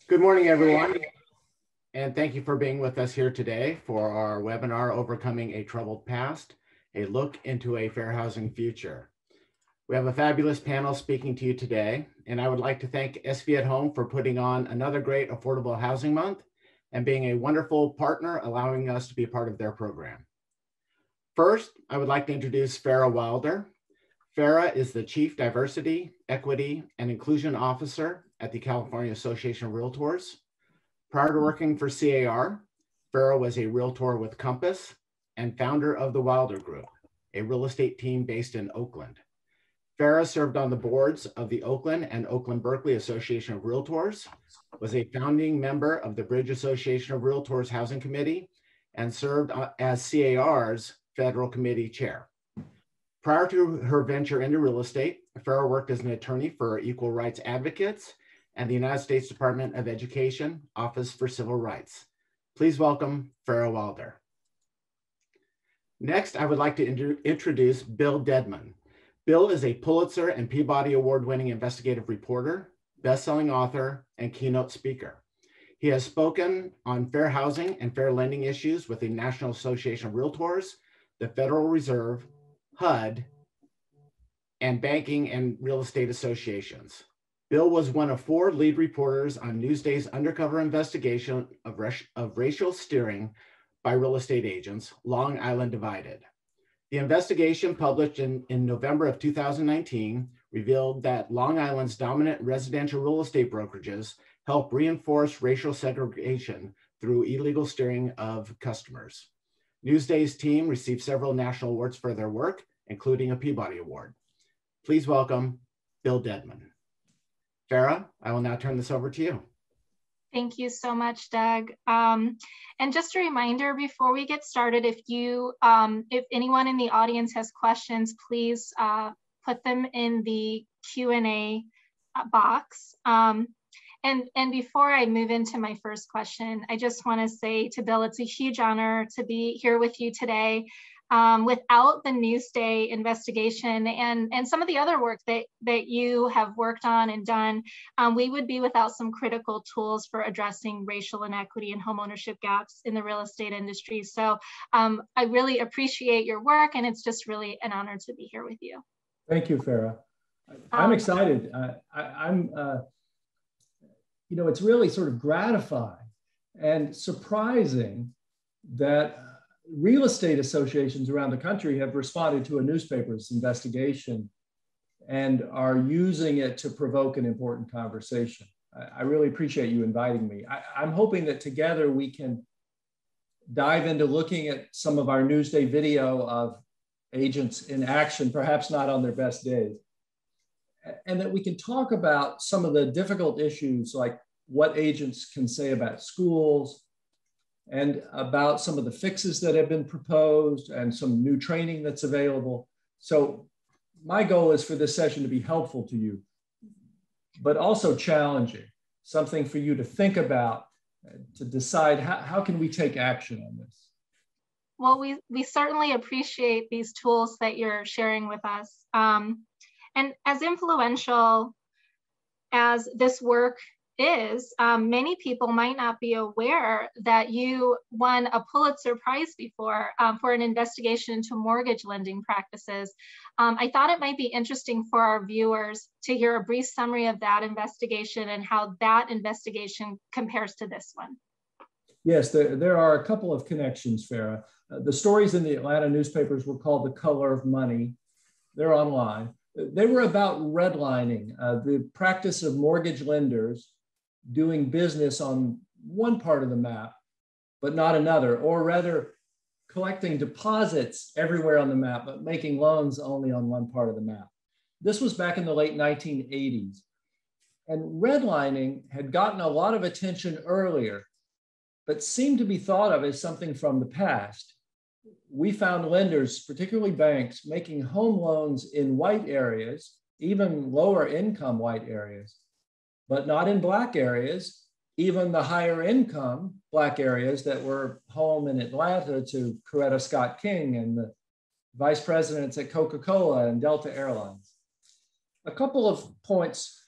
Good morning, everyone, and thank you for being with us here today for our webinar, Overcoming a Troubled Past, a look into a fair housing future. We have a fabulous panel speaking to you today, and I would like to thank SV at Home for putting on another great Affordable Housing Month and being a wonderful partner, allowing us to be a part of their program. First, I would like to introduce Farrah Wilder. Farrah is the Chief Diversity, Equity, and Inclusion Officer at the California Association of Realtors. Prior to working for C.A.R., Farrah was a realtor with Compass and founder of the Wilder Group, a real estate team based in Oakland. Farrah served on the boards of the Oakland and Oakland-Berkeley Association of Realtors, was a founding member of the Bridge Association of Realtors Housing Committee, and served as C.A.R.'s Federal Committee Chair. Prior to her venture into real estate, Farrah worked as an attorney for Equal Rights Advocates and the United States Department of Education, Office for Civil Rights. Please welcome Farrah Wilder. Next, I would like to introduce Bill Dedman. Bill is a Pulitzer and Peabody Award-winning investigative reporter, best-selling author, and keynote speaker. He has spoken on fair housing and fair lending issues with the National Association of Realtors, the Federal Reserve, HUD, and banking and real estate associations. Bill was one of 4 lead reporters on Newsday's undercover investigation of racial steering by real estate agents, Long Island Divided. The investigation, published in November of 2019, revealed that Long Island's dominant residential real estate brokerages help reinforce racial segregation through illegal steering of customers. Newsday's team received several national awards for their work, including a Peabody Award. Please welcome Bill Dedman. Farrah, I will now turn this over to you. Thank you so much, Doug. And just a reminder before we get started, if anyone in the audience has questions, please put them in the Q&A box. And before I move into my first question, I just want to say to Bill, it's a huge honor to be here with you today. Without the Newsday investigation and some of the other work that you have worked on and done, we would be without some critical tools for addressing racial inequity and homeownership gaps in the real estate industry. So I really appreciate your work, and it's just really an honor to be here with you. Thank you, Farrah. I'm excited. You know, it's really sort of gratifying and surprising that real estate associations around the country have responded to a newspaper's investigation and are using it to provoke an important conversation. I really appreciate you inviting me. I'm hoping that together we can dive into looking at some of our Newsday video of agents in action, perhaps not on their best days, and that we can talk about some of the difficult issues like what agents can say about schools, and about some of the fixes that have been proposed and some new training that's available. So my goal is for this session to be helpful to you, but also challenging, something for you to think about, to decide how can we take action on this. Well, we certainly appreciate these tools that you're sharing with us. And as influential as this work is, many people might not be aware that you won a Pulitzer Prize before for an investigation into mortgage lending practices. I thought it might be interesting for our viewers to hear a brief summary of that investigation and how that investigation compares to this one. Yes, there are a couple of connections, Farrah. The stories in the Atlanta newspapers were called The Color of Money. They're online. They were about redlining, the practice of mortgage lenders doing business on one part of the map, but not another, or rather collecting deposits everywhere on the map, but making loans only on one part of the map. This was back in the late 1980s. And redlining had gotten a lot of attention earlier, but seemed to be thought of as something from the past. We found lenders, particularly banks, making home loans in white areas, even lower income white areas, but not in Black areas, even the higher income Black areas that were home in Atlanta to Coretta Scott King and the vice presidents at Coca-Cola and Delta Airlines. A couple of points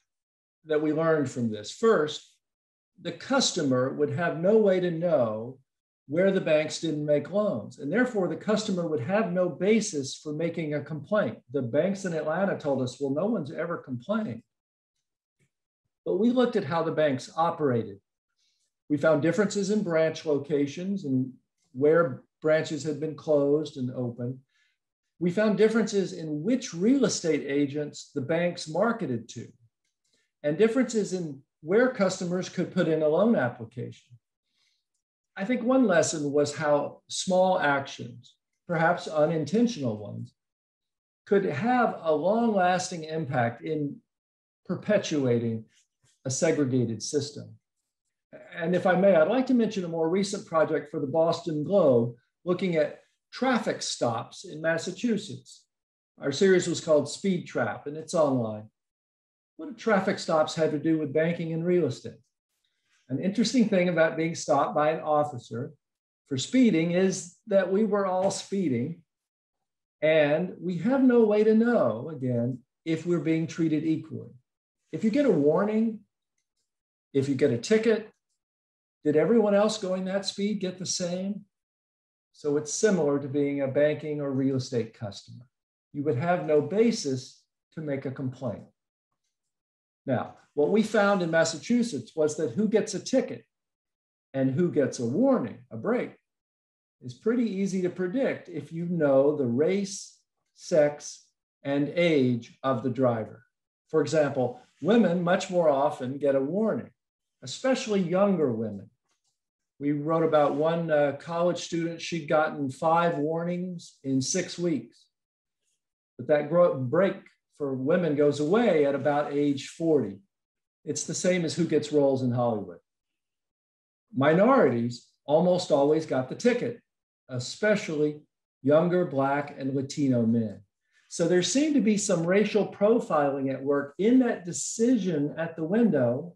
that we learned from this. First, the customer would have no way to know where the banks didn't make loans. And therefore, the customer would have no basis for making a complaint. The banks in Atlanta told us, well, no one's ever complained. But we looked at how the banks operated. We found differences in branch locations and where branches had been closed and open. We found differences in which real estate agents the banks marketed to, and differences in where customers could put in a loan application. I think one lesson was how small actions, perhaps unintentional ones, could have a long-lasting impact in perpetuating a segregated system. And if I may, I'd like to mention a more recent project for the Boston Globe, looking at traffic stops in Massachusetts. Our series was called Speed Trap, and it's online. What do traffic stops have to do with banking and real estate? An interesting thing about being stopped by an officer for speeding is that we were all speeding, and we have no way to know, again, if we're being treated equally. If you get a warning, if you get a ticket, did everyone else going that speed get the same? So it's similar to being a banking or real estate customer. You would have no basis to make a complaint. Now, what we found in Massachusetts was that who gets a ticket and who gets a warning, a break, is pretty easy to predict if you know the race, sex, and age of the driver. For example, women much more often get a warning, especially younger women. We wrote about one college student, she'd gotten 5 warnings in 6 weeks. But that break for women goes away at about age 40. It's the same as who gets roles in Hollywood. Minorities almost always got the ticket, especially younger Black and Latino men. So there seemed to be some racial profiling at work in that decision at the window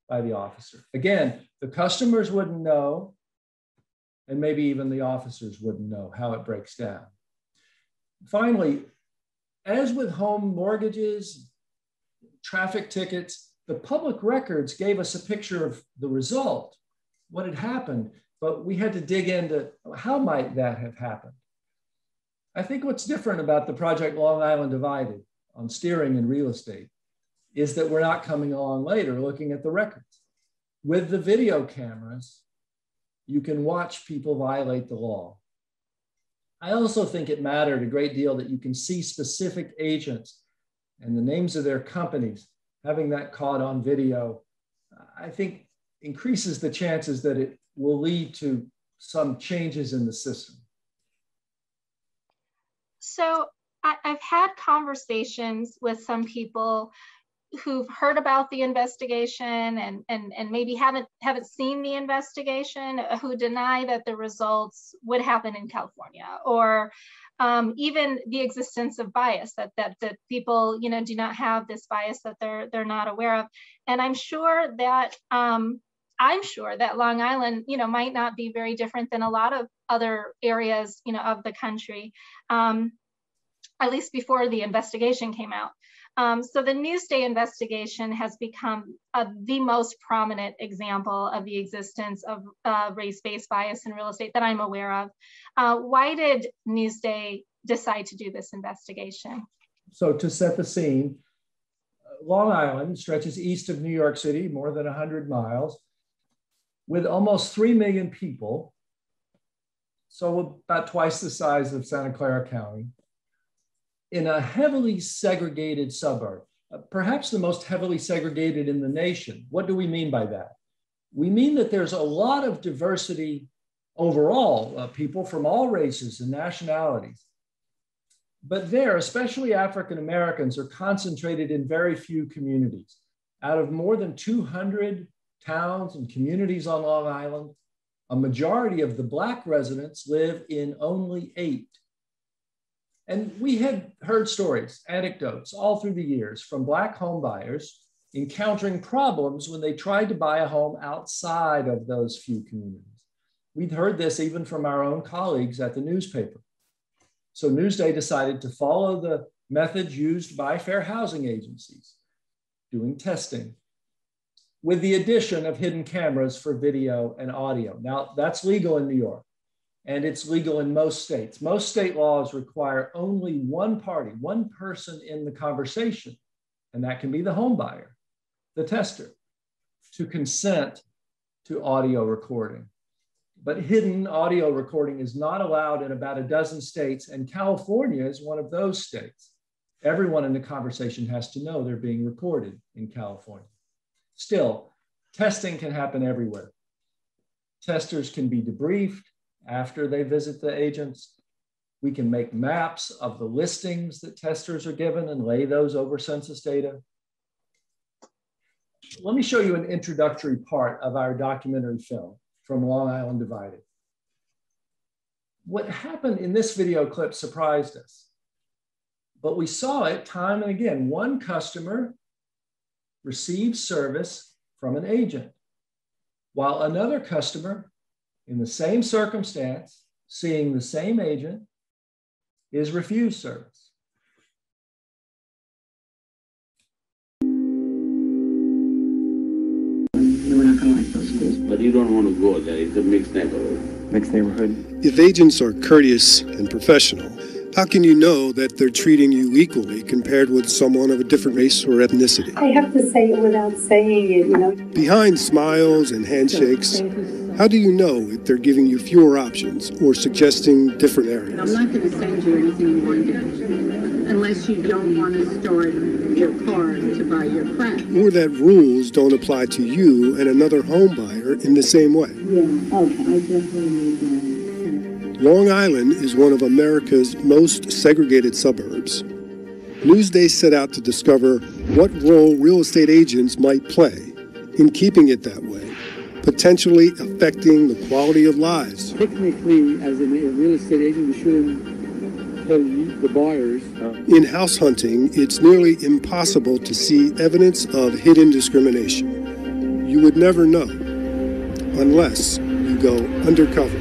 by the officer. Again, the customers wouldn't know, and maybe even the officers wouldn't know how it breaks down. Finally, as with home mortgages, traffic tickets, the public records gave us a picture of the result, what had happened, but we had to dig into how might that have happened. I think what's different about the Project Long Island Divided on steering in real estate is that we're not coming along later looking at the records. With the video cameras, you can watch people violate the law. I also think it mattered a great deal that you can see specific agents and the names of their companies. Having that caught on video, I think increases the chances that it will lead to some changes in the system. So I've had conversations with some people who've heard about the investigation and maybe haven't seen the investigation, who deny that the results would happen in California, or even the existence of bias, that people do not have this bias that they're not aware of. And I'm sure that Long Island might not be very different than a lot of other areas of the country, at least before the investigation came out. So the Newsday investigation has become the most prominent example of the existence of race-based bias in real estate that I'm aware of. Why did Newsday decide to do this investigation? So to set the scene, Long Island stretches east of New York City, more than 100 miles, with almost 3 million people, so about twice the size of Santa Clara County, in a heavily segregated suburb, perhaps the most heavily segregated in the nation. What do we mean by that? We mean that there's a lot of diversity overall, people from all races and nationalities. But there, especially African Americans, are concentrated in very few communities. Out of more than 200 towns and communities on Long Island, a majority of the Black residents live in only 8. And we had heard stories, anecdotes all through the years from Black home buyers encountering problems when they tried to buy a home outside of those few communities. We'd heard this even from our own colleagues at the newspaper. So Newsday decided to follow the methods used by fair housing agencies, doing testing. with the addition of hidden cameras for video and audio. Now, that's legal in New York, and it's legal in most states. Most state laws require only one party, one person in the conversation, and that can be the home buyer, the tester, to consent to audio recording. But hidden audio recording is not allowed in about a dozen states, and California is one of those states. Everyone in the conversation has to know they're being recorded in California. Still, testing can happen everywhere. Testers can be debriefed after they visit the agents. We can make maps of the listings that testers are given and lay those over census data. Let me show you an introductory part of our documentary film from Long Island Divided. What happened in this video clip surprised us, but we saw it time and again. One customer received service from an agent, while another customer in the same circumstance, seeing the same agent, is refused service. We're not going to like those schools. But you don't want to go there. It's a mixed neighborhood. Mixed neighborhood. If agents are courteous and professional, how can you know that they're treating you equally compared with someone of a different race or ethnicity? I have to say it without saying it, you know. Behind smiles and handshakes, how do you know if they're giving you fewer options or suggesting different areas? I'm not going to send you anything in one direction unless you don't want to store your car to buy your friend. Or that rules don't apply to you and another home buyer in the same way. Yeah, okay, I definitely need that. Long Island is one of America's most segregated suburbs. Newsday set out to discover what role real estate agents might play in keeping it that way, potentially affecting the quality of lives. Technically, as a real estate agent, we shouldn't tell the buyers. In house hunting, it's nearly impossible to see evidence of hidden discrimination. You would never know unless you go undercover.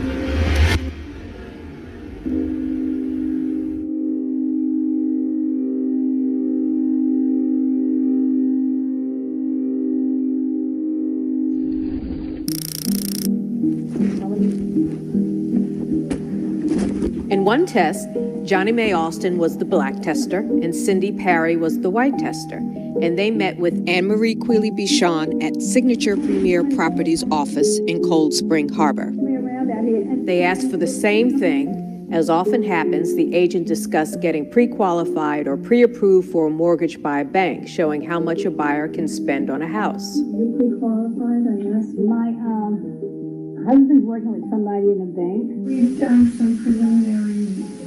In one test, Johnny Mae Alston was the black tester and Cindy Parry was the white tester, and they met with Anne-Marie Quealy-Bichon at Signature Premier Properties office in Cold Spring Harbor. They asked for the same thing. As often happens, the agent discussed getting pre-qualified or pre-approved for a mortgage by a bank, showing how much a buyer can spend on a house. You pre-qualified, I asked. My husband's working with somebody in a bank. We've done some preliminary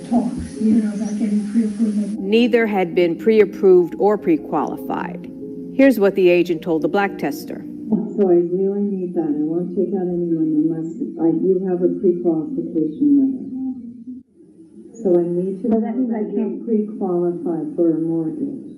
talks, you know, about getting pre-approved. Neither had been pre-approved or pre-qualified. Here's what the agent told the black tester. So I really need that. I won't take out anyone unless you have a pre-qualification letter. So I need to. So that means I can't pre-qualify for a mortgage.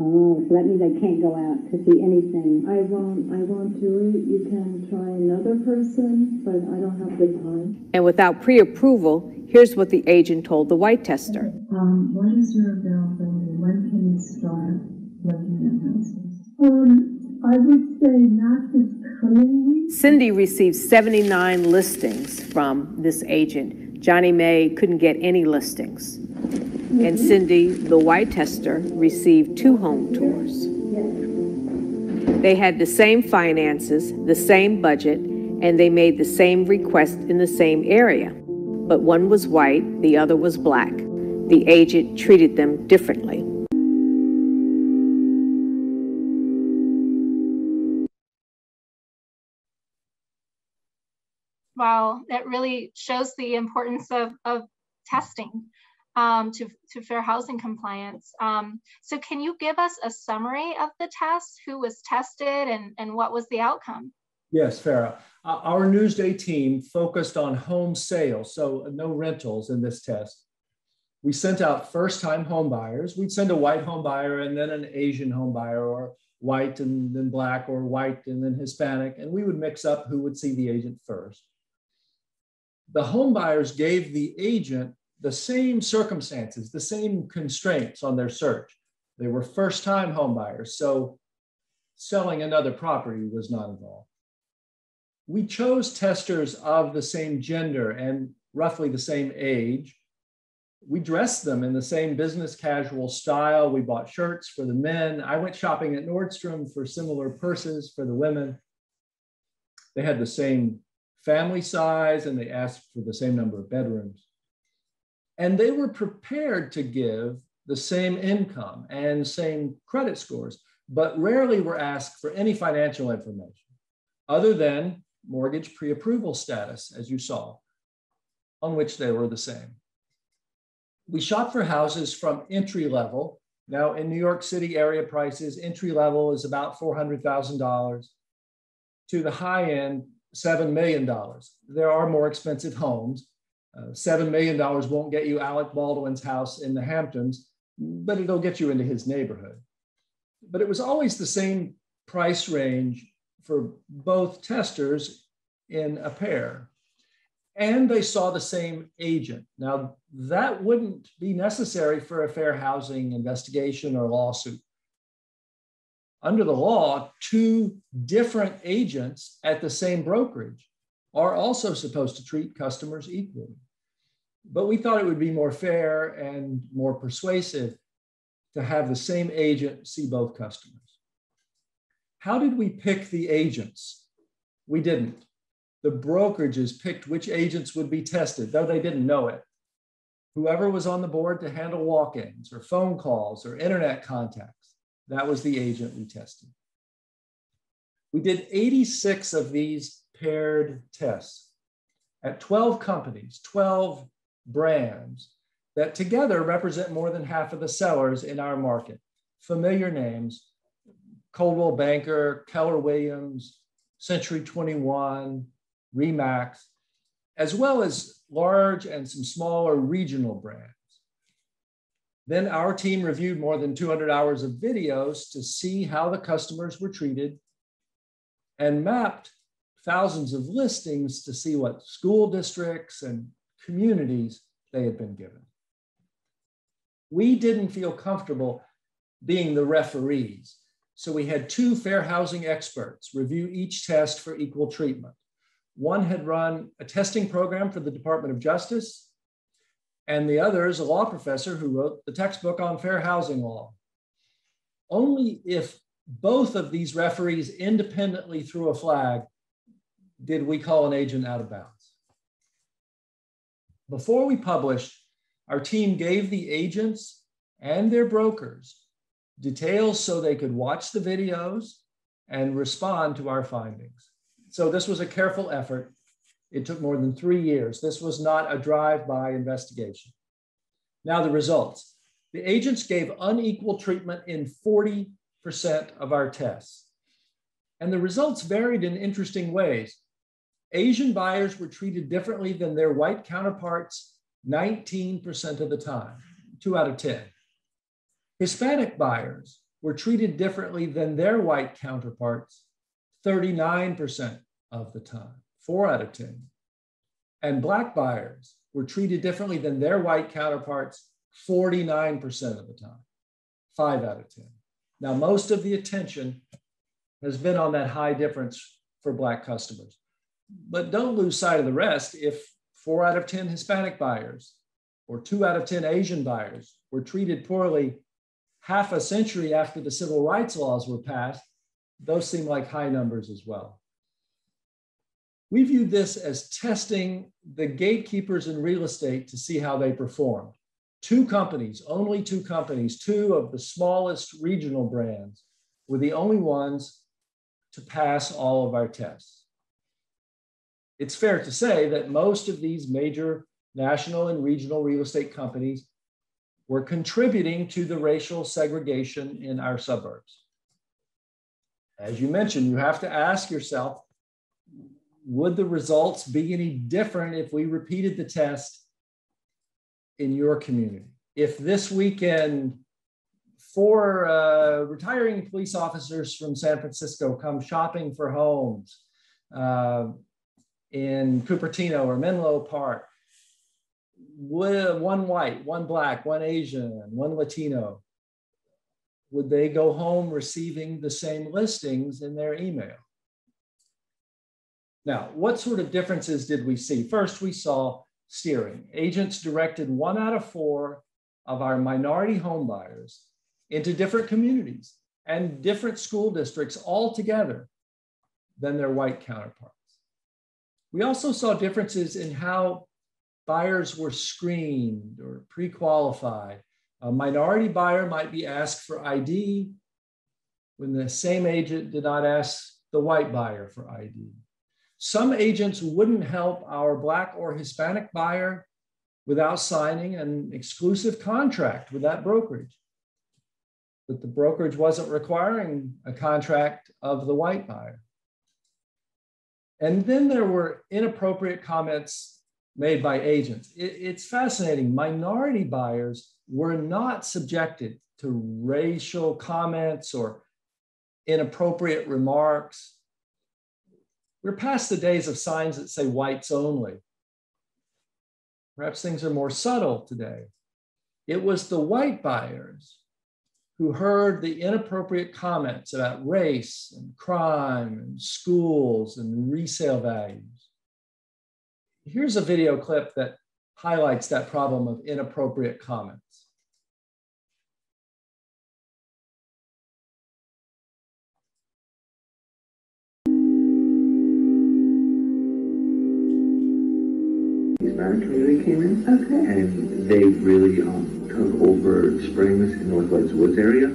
Oh, so that means I can't go out to see anything. I won't do it. You can try another person, but I don't have the time. And without pre-approval, here's what the agent told the white tester. What is your availability? When can you start looking at houses? I would say not this coming week. Cindy received 79 listings from this agent. Johnny Mae couldn't get any listings. And Cindy, the white tester, received 2 home tours. They had the same finances, the same budget, and they made the same request in the same area. But one was white, the other was black. The agent treated them differently. Wow, that really shows the importance of testing to fair housing compliance. So can you give us a summary of the test, who was tested and what was the outcome? Yes, Farrah. Our Newsday team focused on home sales, so no rentals in this test. We sent out first-time home buyers. We'd send a white home buyer and then an Asian home buyer, or white and then black, or white and then Hispanic, and we would mix up who would see the agent first. The home buyers gave the agent the same circumstances, the same constraints on their search. They were first-time home buyers, so selling another property was not involved. We chose testers of the same gender and roughly the same age. We dressed them in the same business casual style. We bought shirts for the men. I went shopping at Nordstrom for similar purses for the women. They had the same family size and they asked for the same number of bedrooms. And they were prepared to give the same income and same credit scores, but rarely were asked for any financial information other than mortgage pre-approval status, as you saw, on which they were the same. We shop for houses from entry level. Now in New York City area prices, entry level is about $400,000 to the high end, $7 million. There are more expensive homes. $7 million won't get you Alec Baldwin's house in the Hamptons, but it'll get you into his neighborhood. But it was always the same price range for both testers in a pair. And they saw the same agent. Now, that wouldn't be necessary for a fair housing investigation or lawsuit. Under the law, two different agents at the same brokerage are also supposed to treat customers equally. But we thought it would be more fair and more persuasive to have the same agent see both customers. How did we pick the agents? We didn't. The brokerages picked which agents would be tested, though they didn't know it. Whoever was on the board to handle walk-ins or phone calls or internet contacts, that was the agent we tested. We did 86 of these paired tests at 12 companies, 12 brands that together represent more than half of the sellers in our market. Familiar names: Coldwell Banker, Keller Williams, Century 21, Remax, as well as large and some smaller regional brands. Then our team reviewed more than 200 hours of videos to see how the customers were treated and mapped thousands of listings to see what school districts and communities they had been given. We didn't feel comfortable being the referees, so we had two fair housing experts review each test for equal treatment. One had run a testing program for the Department of Justice, and the other is a law professor who wrote the textbook on fair housing law. Only if both of these referees independently threw a flag did we call an agent out of bounds. Before we published, our team gave the agents and their brokers details so they could watch the videos and respond to our findings. So this was a careful effort. It took more than 3 years. This was not a drive-by investigation. Now the results. The agents gave unequal treatment in 40% of our tests. And the results varied in interesting ways. Asian buyers were treated differently than their white counterparts 19% of the time, 2 out of 10. Hispanic buyers were treated differently than their white counterparts 39% of the time, 4 out of 10. And Black buyers were treated differently than their white counterparts 49% of the time, 5 out of 10. Now, most of the attention has been on that high difference for Black customers. But don't lose sight of the rest. If 4 out of 10 Hispanic buyers or 2 out of 10 Asian buyers were treated poorly half a century after the civil rights laws were passed, those seem like high numbers as well. We viewed this as testing the gatekeepers in real estate to see how they performed. 2 companies, only 2 companies, 2 of the smallest regional brands were the only ones to pass all of our tests. It's fair to say that most of these major national and regional real estate companies were contributing to the racial segregation in our suburbs. As you mentioned, you have to ask yourself, would the results be any different if we repeated the test in your community? If this weekend 4 retiring police officers from San Francisco come shopping for homes in Cupertino or Menlo Park, would 1 white, 1 Black, 1 Asian, 1 Latino, would they go home receiving the same listings in their email? Now, what sort of differences did we see? First, we saw steering. Agents directed 1 out of 4 of our minority home buyers into different communities and different school districts altogether than their white counterparts. We also saw differences in how buyers were screened or pre-qualified. A minority buyer might be asked for ID when the same agent did not ask the white buyer for ID. Some agents wouldn't help our Black or Hispanic buyer without signing an exclusive contract with that brokerage. But the brokerage wasn't requiring a contract of the white buyer. And then there were inappropriate comments made by agents. It's fascinating. Minority buyers were not subjected to racial comments or inappropriate remarks. We're past the days of signs that say whites only. Perhaps things are more subtle today. It was the white buyers who heard the inappropriate comments about race and crime and schools and resale values. Here's a video clip that highlights that problem of inappropriate comments. Hispanic community came in, and they really took over Springs and Northwest Woods area.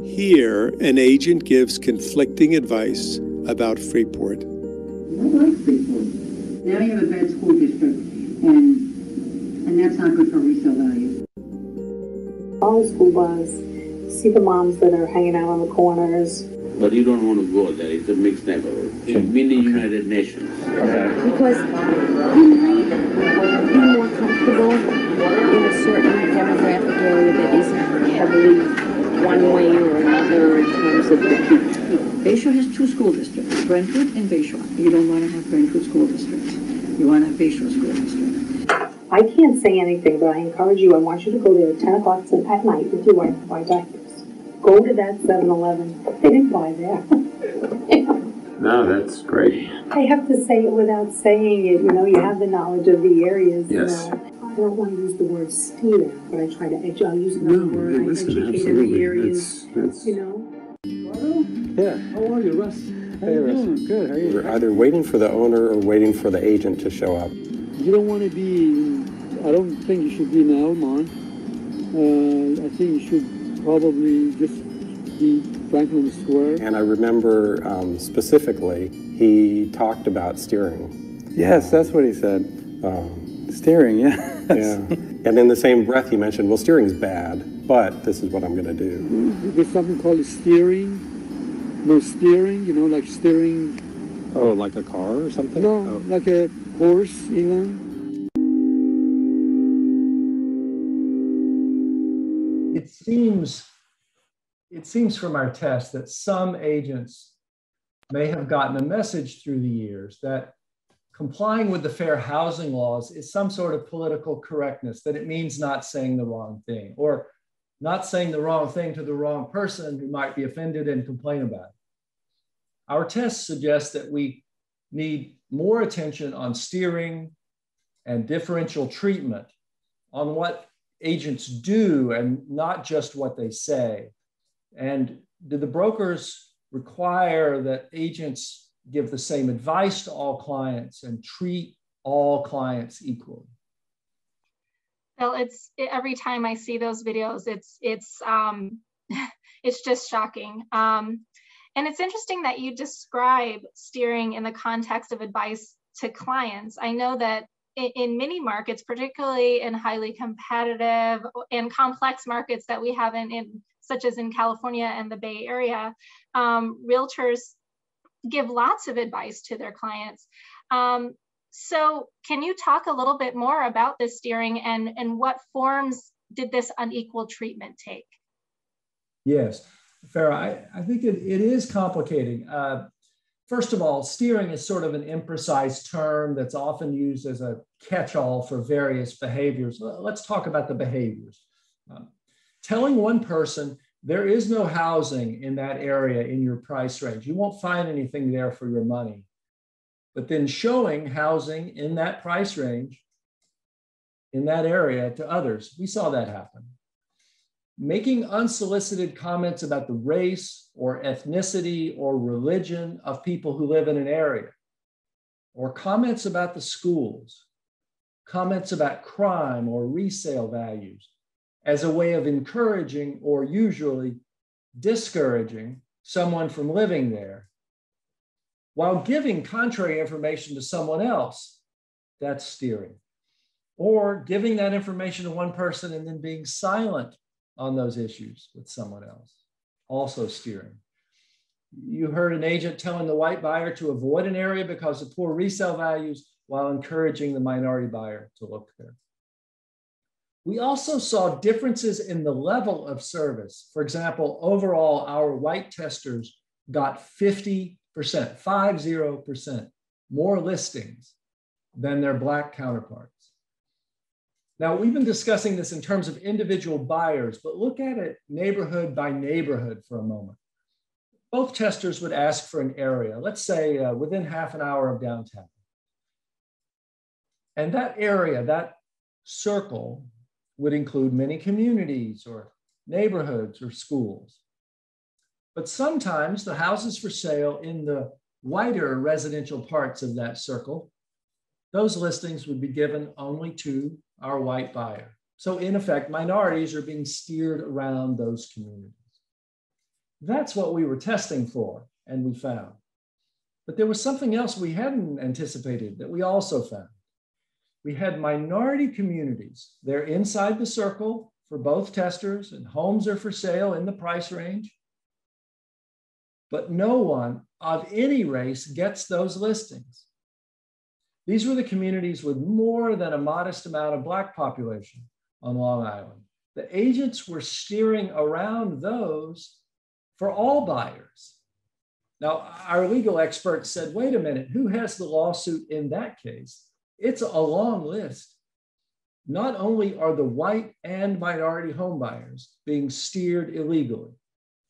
Here, an agent gives conflicting advice about Freeport. I like Freeport. Now you have a bad school district, and that's not good for resale value. On the school bus, see the moms that are hanging out on the corners. But you don't want to go there. It's a mixed neighborhood. It's mini United Nations. Because you might be more comfortable in a certain demographic area that isn't heavily one way or another in terms of the people. Bayshore has 2 school districts, Brentwood and Bayshore. You don't want to have Brentwood School District. You want to have Bayshore School District. I can't say anything, but I encourage you. I want you to go there at 10 o'clock at night with your wife to buy diapers. Go to that 7-Eleven. They didn't buy there. No, that's great. I have to say it without saying it. You know, you have the knowledge of the areas. Yes. You know. I don't want to use the word steer, but I try to use another word. I educate in the areas. That's... You know. Yeah. How are you, Russ? Hey, Russ. Good. How are you? We're either waiting for the owner or waiting for the agent to show up. You don't want to be. I don't think you should be in Elmont. I think you should probably just be Franklin Square. And I remember specifically, he talked about steering. Yes, that's what he said. Steering, yeah. Yeah. And in the same breath, he mentioned, well, steering's bad, but this is what I'm going to do. There's something called steering. No steering, you know, like steering. Oh, like a car or something? No, oh. Like a horse, you know. It seems from our test that some agents may have gotten a message through the years that complying with the fair housing laws is some sort of political correctness, that it means not saying the wrong thing or not saying the wrong thing to the wrong person who might be offended and complain about it. Our test suggests that we need more attention on steering and differential treatment on what agents do and not just what they say. And do the brokers require that agents give the same advice to all clients and treat all clients equally? Well, every time I see those videos, it's just shocking. And it's interesting that you describe steering in the context of advice to clients. I know that in many markets, particularly in highly competitive and complex markets that we have such as in California and the Bay Area, realtors give lots of advice to their clients. So can you talk a little bit more about this steering and what forms did this unequal treatment take? Yes, Farrah, I think it is complicating. First of all, steering is sort of an imprecise term that's often used as a catch-all for various behaviors. Let's talk about the behaviors. Telling one person There is no housing in that area in your price range. You won't find anything there for your money. But then showing housing in that price range, in that area to others, we saw that happen. Making unsolicited comments about the race or ethnicity or religion of people who live in an area, or comments about the schools, comments about crime or resale values as a way of encouraging or usually discouraging someone from living there, while giving contrary information to someone else, that's steering. Or giving that information to one person and then being silent on those issues with someone else, also steering. You heard an agent telling the white buyer to avoid an area because of poor resale values while encouraging the minority buyer to look there. We also saw differences in the level of service. For example, overall, our white testers got 50%, 50% more listings than their black counterparts. Now, we've been discussing this in terms of individual buyers, but look at it neighborhood by neighborhood for a moment. Both testers would ask for an area, let's say within half an hour of downtown. And that area, that circle, would include many communities or neighborhoods or schools. But sometimes the houses for sale in the wider residential parts of that circle, those listings would be given only to our white buyer. So in effect, minorities are being steered around those communities. That's what we were testing for, and we found. But there was something else we hadn't anticipated that we also found. We had minority communities. They're inside the circle for both testers, and homes are for sale in the price range. But no one of any race gets those listings. These were the communities with more than a modest amount of Black population on Long Island. The agents were steering around those for all buyers. Now, our legal experts said, wait a minute, who has the lawsuit in that case? It's a long list. Not only are the white and minority home buyers being steered illegally,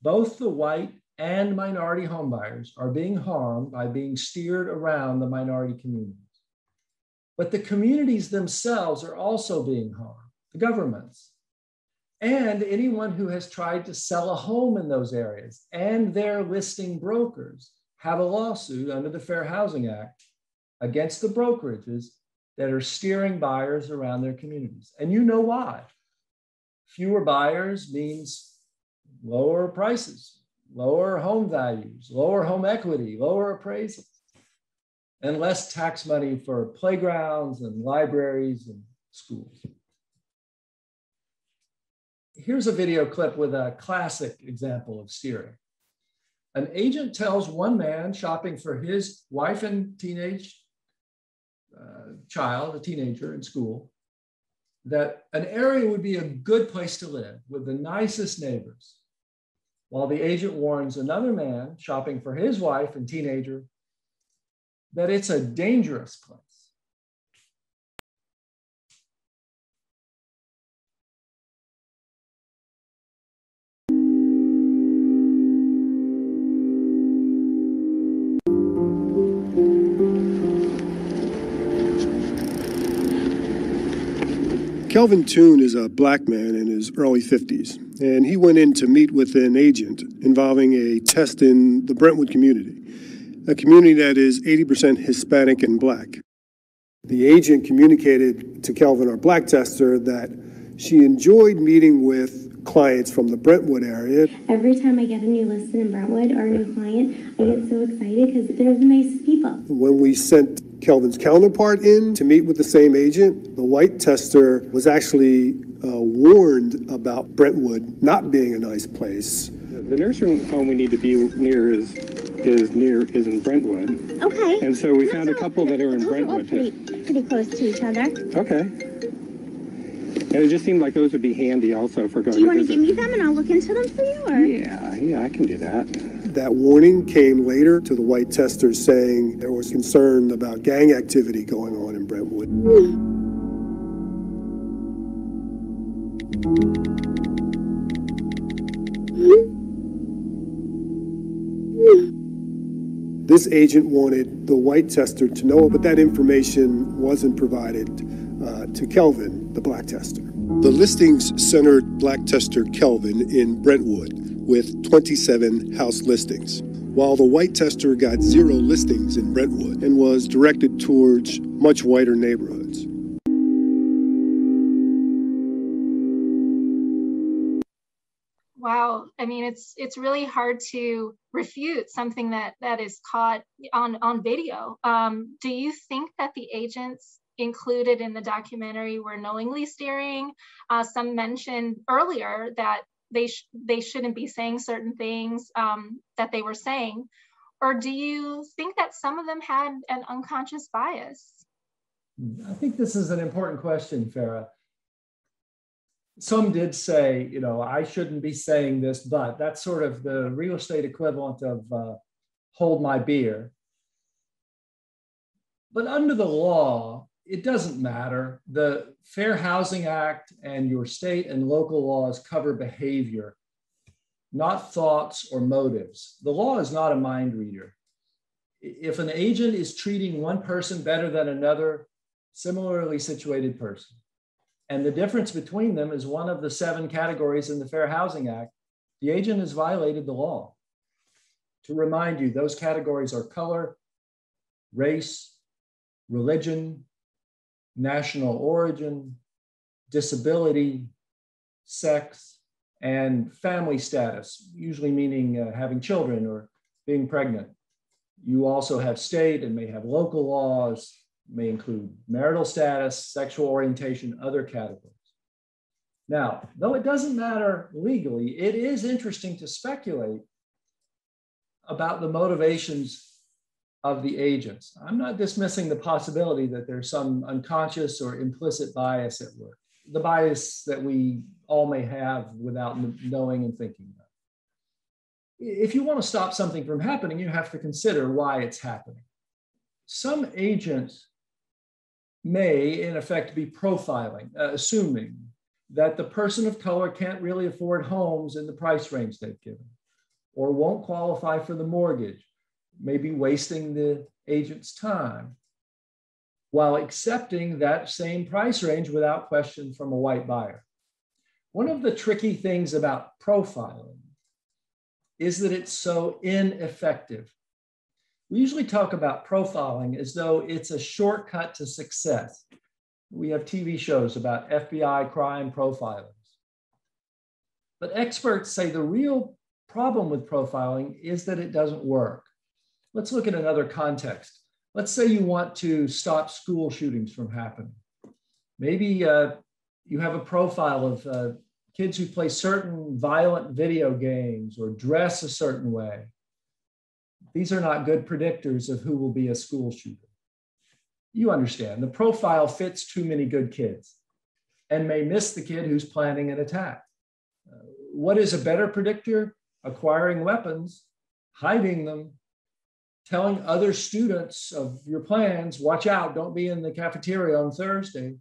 both the white and minority home buyers are being harmed by being steered around the minority communities. But the communities themselves are also being harmed, the governments, and anyone who has tried to sell a home in those areas, and their listing brokers have a lawsuit under the Fair Housing Act against the brokerages that are steering buyers around their communities. And you know why. Fewer buyers means lower prices, lower home values, lower home equity, lower appraisals, and less tax money for playgrounds and libraries and schools. Here's a video clip with a classic example of steering. An agent tells one man shopping for his wife and teenage child, a teenager in school, that an area would be a good place to live with the nicest neighbors, while the agent warns another man shopping for his wife and teenager that it's a dangerous place. Kelvin Toon is a Black man in his early 50s, and he went in to meet with an agent involving a test in the Brentwood community, a community that is 80% Hispanic and Black. The agent communicated to Kelvin, our Black tester, that she enjoyed meeting with clients from the Brentwood area. Every time I get a new listing in Brentwood or a new client, I get so excited because they're the nicest people. When we sent Kelvin's counterpart in to meet with the same agent, the white tester was actually warned about Brentwood not being a nice place. The nursing home we need to be near is in Brentwood. Okay. And so we found a couple that are in Brentwood. Pretty close to each other. Okay. And it just seemed like those would be handy also for going to visit. Do you want to give me them and I'll look into them for you? Or? Yeah, I can do that. That warning came later to the white testers saying there was concern about gang activity going on in Brentwood. This agent wanted the white tester to know, but that information wasn't provided to Kelvin, the black tester. The listings centered black tester Kelvin in Brentwood with 27 house listings, while the white tester got 0 listings in Brentwood and was directed towards much whiter neighborhoods. Wow, I mean, it's really hard to refute something that is caught on video. Do you think that the agents included in the documentary were knowingly steering? Some mentioned earlier that they shouldn't be saying certain things that they were saying, or do you think that some of them had an unconscious bias? I think this is an important question, Farrah. Some did say, you know, I shouldn't be saying this, but that's sort of the real estate equivalent of hold my beer. But under the law, it doesn't matter. The Fair Housing Act and your state and local laws cover behavior, not thoughts or motives. The law is not a mind reader. If an agent is treating one person better than another similarly situated person, and the difference between them is one of the 7 categories in the Fair Housing Act, the agent has violated the law. To remind you, those categories are color, race, religion, national origin, disability, sex, and family status, usually meaning having children or being pregnant. You also have state and may have local laws, may include marital status, sexual orientation, other categories. Now, though it doesn't matter legally, it is interesting to speculate about the motivations of the agents. I'm not dismissing the possibility that there's some unconscious or implicit bias at work, the bias that we all may have without knowing and thinking about. If you want to stop something from happening, you have to consider why it's happening. Some agents may, in effect, be profiling, assuming that the person of color can't really afford homes in the price range they've given, or won't qualify for the mortgage, maybe wasting the agent's time, while accepting that same price range without question from a white buyer. One of the tricky things about profiling is that it's so ineffective. We usually talk about profiling as though it's a shortcut to success. We have TV shows about FBI crime profilers. But experts say the real problem with profiling is that it doesn't work. Let's look at another context. Let's say you want to stop school shootings from happening. Maybe you have a profile of kids who play certain violent video games or dress a certain way. These are not good predictors of who will be a school shooter. You understand, the profile fits too many good kids and may miss the kid who's planning an attack. What is a better predictor? Acquiring weapons, hiding them, telling other students of your plans, watch out, don't be in the cafeteria on Thursday.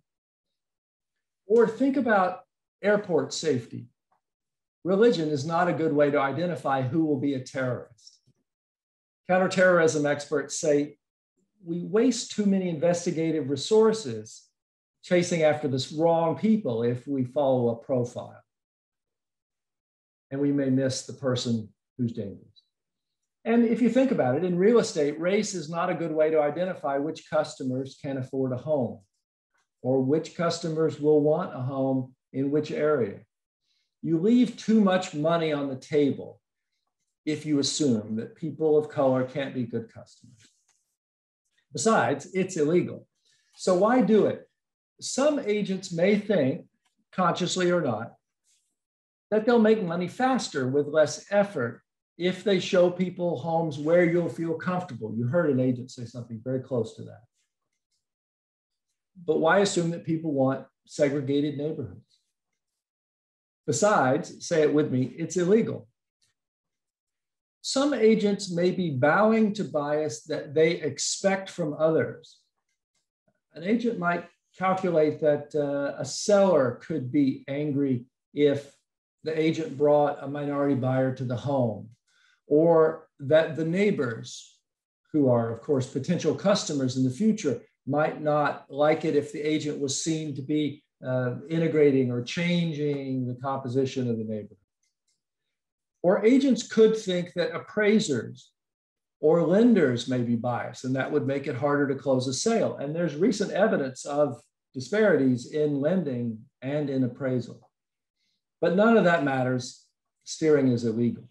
Or think about airport safety. Religion is not a good way to identify who will be a terrorist. Counterterrorism experts say we waste too many investigative resources chasing after the wrong people if we follow a profile. And we may miss the person who's dangerous. And if you think about it, in real estate, race is not a good way to identify which customers can afford a home or which customers will want a home in which area. You leave too much money on the table if you assume that people of color can't be good customers. Besides, it's illegal. So why do it? Some agents may think, consciously or not, that they'll make money faster with less effort if they show people homes where you'll feel comfortable. You heard an agent say something very close to that. But why assume that people want segregated neighborhoods? Besides, say it with me, it's illegal. Some agents may be bowing to bias that they expect from others. An agent might calculate that a seller could be angry if the agent brought a minority buyer to the home, or that the neighbors who are, of course, potential customers in the future, might not like it if the agent was seen to be integrating or changing the composition of the neighborhood. Or agents could think that appraisers or lenders may be biased, and that would make it harder to close a sale. And there's recent evidence of disparities in lending and in appraisal. But none of that matters. Steering is illegal.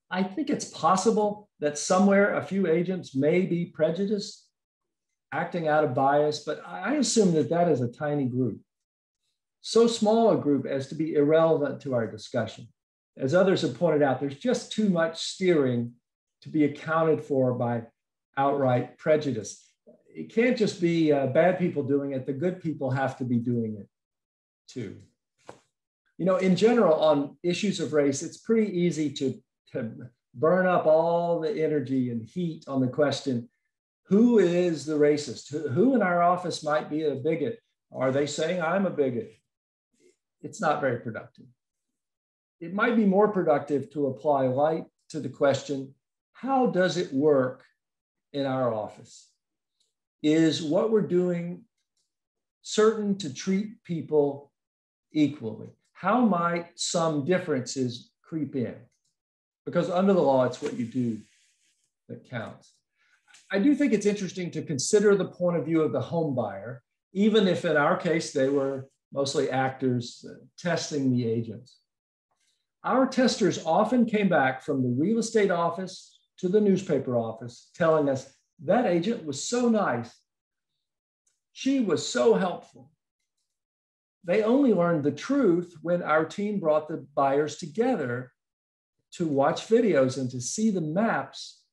I think it's possible that somewhere a few agents may be prejudiced, acting out of bias, but I assume that that is a tiny group. So small a group as to be irrelevant to our discussion. As others have pointed out, there's just too much steering to be accounted for by outright prejudice. It can't just be bad people doing it. The good people have to be doing it too. You know, in general, on issues of race, it's pretty easy to burn up all the energy and heat on the question, who is the racist? Who in our office might be a bigot? Are they saying I'm a bigot? It's not very productive. It might be more productive to apply light to the question, how does it work in our office? Is what we're doing certain to treat people equally? How might some differences creep in? Because under the law, it's what you do that counts. I do think it's interesting to consider the point of view of the home buyer, even if in our case, they were mostly actors testing the agents. Our testers often came back from the real estate office to the newspaper office telling us that agent was so nice. She was so helpful. They only learned the truth when our team brought the buyers together to watch videos and to see the maps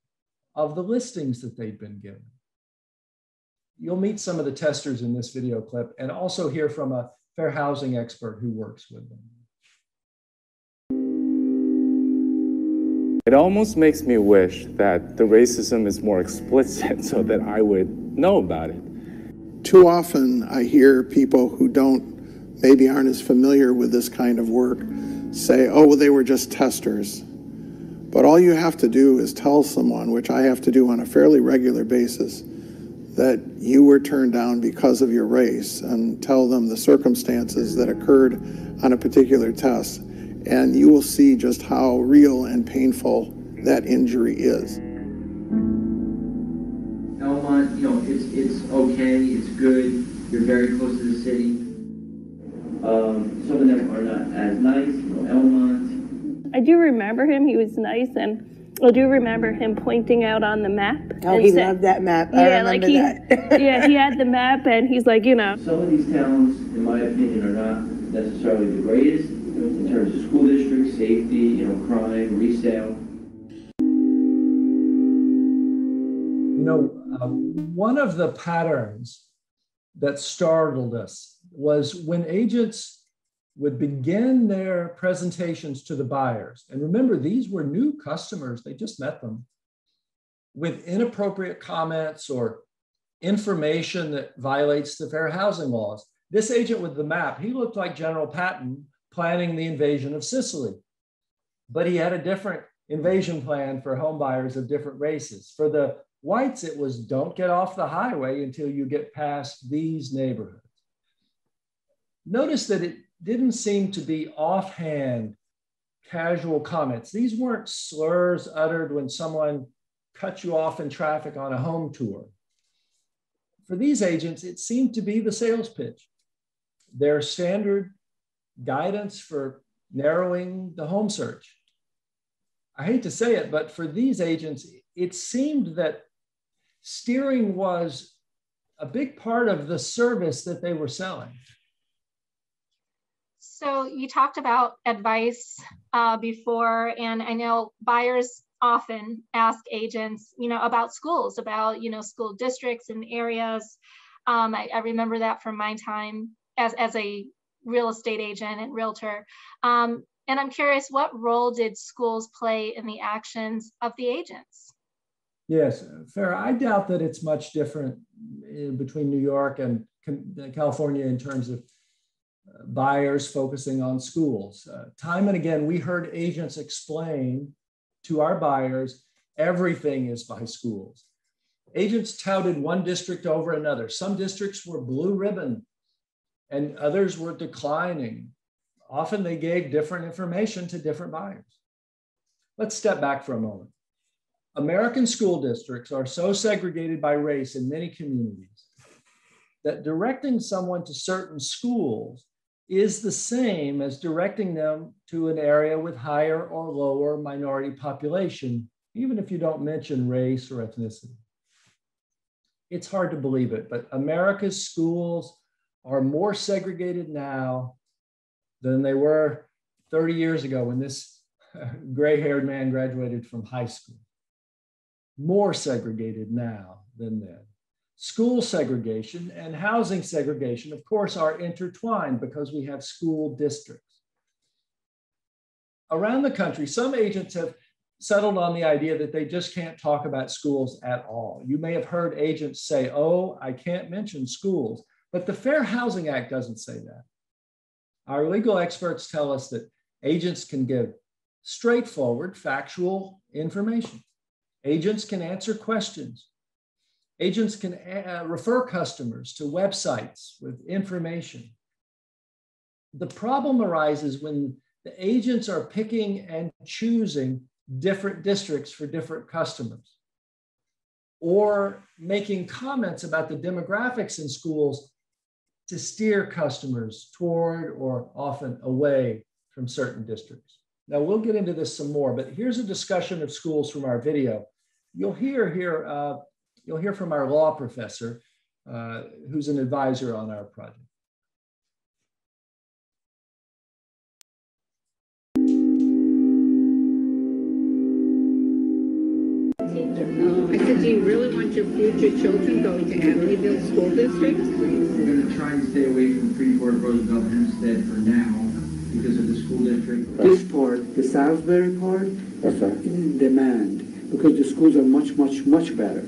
of the listings that they'd been given. You'll meet some of the testers in this video clip and also hear from a fair housing expert who works with them. It almost makes me wish that the racism is more explicit so that I would know about it. Too often I hear people who maybe aren't as familiar with this kind of work say, oh, well, they were just testers. But all you have to do is tell someone, which I have to do on a fairly regular basis, that you were turned down because of your race, and tell them the circumstances that occurred on a particular test. And you will see just how real and painful that injury is. Elmont, you know, it's okay, it's good, you're very close to the city. Some of them are not as nice, you know, Elmont. I do remember him, he was nice, and I do remember him pointing out on the map. Oh, he loved that map. I remember that. Yeah, he had the map and he's like, you know. Some of these towns, in my opinion, are not necessarily the greatest in terms of school districts, safety, you know, crime, resale. You know, one of the patterns that startled us was when agents would begin their presentations to the buyers. And remember, these were new customers, they just met them, with inappropriate comments or information that violates the fair housing laws. This agent with the map, he looked like General Patton planning the invasion of Sicily, but he had a different invasion plan for home buyers of different races. For the whites, it was don't get off the highway until you get past these neighborhoods. Notice that it didn't seem to be offhand, casual comments. These weren't slurs uttered when someone cut you off in traffic on a home tour. For these agents, it seemed to be the sales pitch, their standard guidance for narrowing the home search. I hate to say it, but for these agents, it seemed that steering was a big part of the service that they were selling. So you talked about advice before, and I know buyers often ask agents, you know, about schools, about, you know, school districts and areas. I remember that from my time as a real estate agent and realtor. And I'm curious, what role did schools play in the actions of the agents? Yes, Farrah, I doubt that it's much different between New York and California in terms of buyers focusing on schools. Time and again, we heard agents explain to our buyers Everything is by schools. Agents touted one district over another. Some districts were blue ribbon and others were declining. Often they gave different information to different buyers. Let's step back for a moment. American school districts are so segregated by race in many communities that directing someone to certain schools is the same as directing them to an area with higher or lower minority population, even if you don't mention race or ethnicity. It's hard to believe it, but America's schools are more segregated now than they were 30 years ago when this gray-haired man graduated from high school. More segregated now than then. School segregation and housing segregation, of course, are intertwined because we have school districts. Around the country, some agents have settled on the idea that they just can't talk about schools at all. You may have heard agents say, oh, I can't mention schools, but the Fair Housing Act doesn't say that. Our legal experts tell us that agents can give straightforward, factual information. Agents can answer questions. Agents can refer customers to websites with information. The problem arises when the agents are picking and choosing different districts for different customers, or making comments about the demographics in schools to steer customers toward or often away from certain districts. Now, we'll get into this some more, but here's a discussion of schools from our video. You'll hear from our law professor, who's an advisor on our project. I said, do you really want your future children going to Amityville School District? We're going to try and stay away from Freeport, Roosevelt, Hempstead for now because of the school district. This part, the Salisbury part, is in demand because the schools are much, much, much better.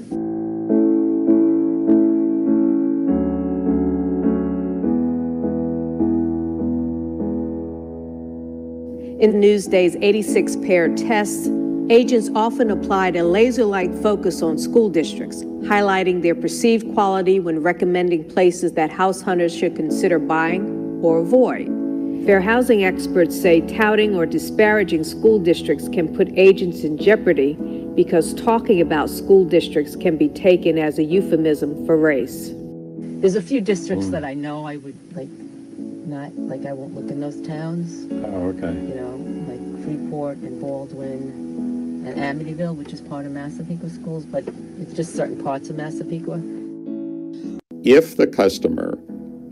In Newsday's 86 paired tests, agents often applied a laser-like focus on school districts, highlighting their perceived quality when recommending places that house hunters should consider buying or avoid. Fair housing experts say touting or disparaging school districts can put agents in jeopardy because talking about school districts can be taken as a euphemism for race. There's a few districts that I know I would I won't look in those towns. Oh, okay. You know, like Freeport and Baldwin and Amityville, which is part of Massapequa schools, but it's just certain parts of Massapequa. If the customer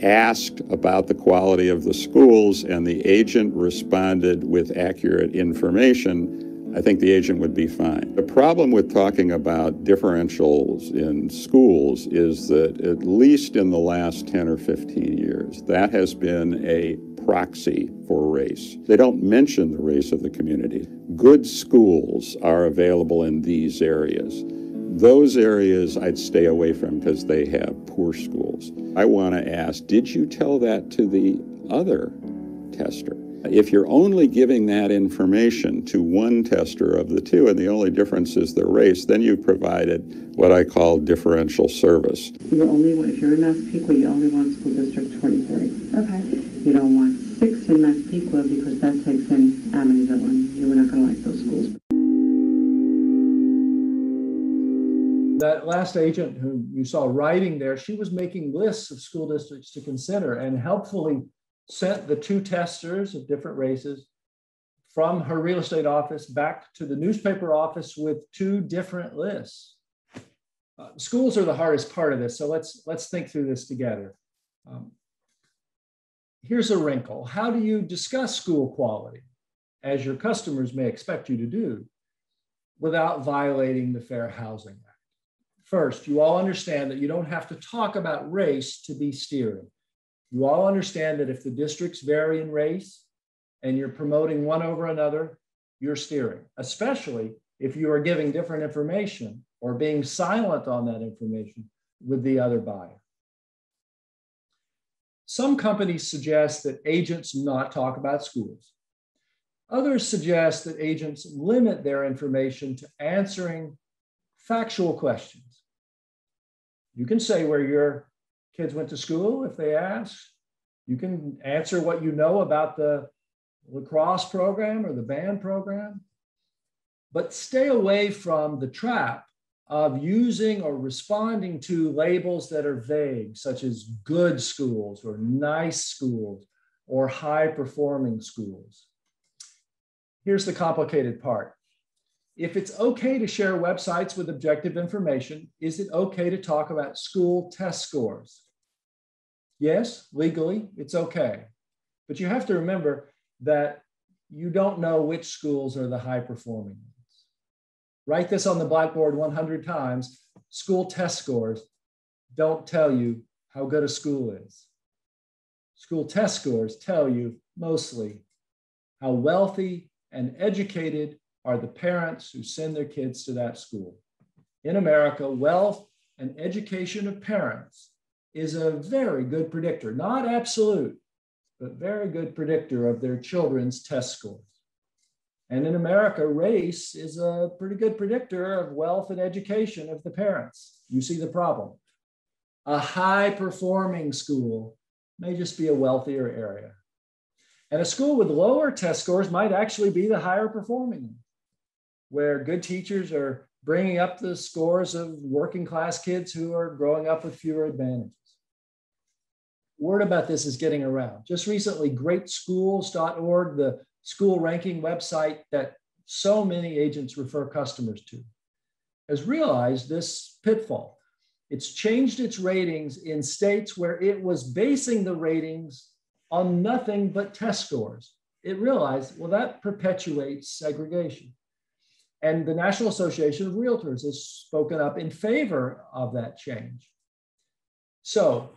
asked about the quality of the schools and the agent responded with accurate information, I think the agent would be fine. The problem with talking about differentials in schools is that at least in the last 10 or 15 years, that has been a proxy for race. They don't mention the race of the community. Good schools are available in these areas. Those areas I'd stay away from because they have poor schools. I want to ask, did you tell that to the other tester? If you're only giving that information to one tester of the two, and the only difference is their race, then you've provided what I call differential service. If you're in Massapequa, you only want school district 23. Okay. You don't want 6 in Massapequa because that takes in Amityville, and you're not going to like those schools. That last agent who you saw writing there, she was making lists of school districts to consider and helpfully sent the two testers of different races from her real estate office back to the newspaper office with 2 different lists. Schools are the hardest part of this, so let's think through this together. Here's a wrinkle. How do you discuss school quality, as your customers may expect you to do, without violating the Fair Housing Act? First, you all understand that you don't have to talk about race to be steering. You all understand that if the districts vary in race and you're promoting one over another, you're steering, especially if you are giving different information or being silent on that information with the other buyer. Some companies suggest that agents not talk about schools. Others suggest that agents limit their information to answering factual questions. You can say where your kids went to school if they ask. You can answer what you know about the lacrosse program or the band program, but stay away from the trap of using or responding to labels that are vague, such as good schools or nice schools or high-performing schools. Here's the complicated part. If it's okay to share websites with objective information, is it okay to talk about school test scores? Yes, legally, it's okay. But you have to remember that you don't know which schools are the high-performing ones. Write this on the blackboard 100 times. School test scores don't tell you how good a school is. School test scores tell you mostly how wealthy and educated are the parents who send their kids to that school. In America, wealth and education of parents is a very good predictor, not absolute, but very good predictor of their children's test scores. And in America, race is a pretty good predictor of wealth and education of the parents. You see the problem. A high-performing school may just be a wealthier area. And a school with lower test scores might actually be the higher performing one, where good teachers are bringing up the scores of working class kids who are growing up with fewer advantages. Word about this is getting around. Just recently, greatschools.org, the school ranking website that so many agents refer customers to, has realized this pitfall. It's changed its ratings in states where it was basing the ratings on nothing but test scores. It realized, well, that perpetuates segregation. And the National Association of Realtors has spoken up in favor of that change. So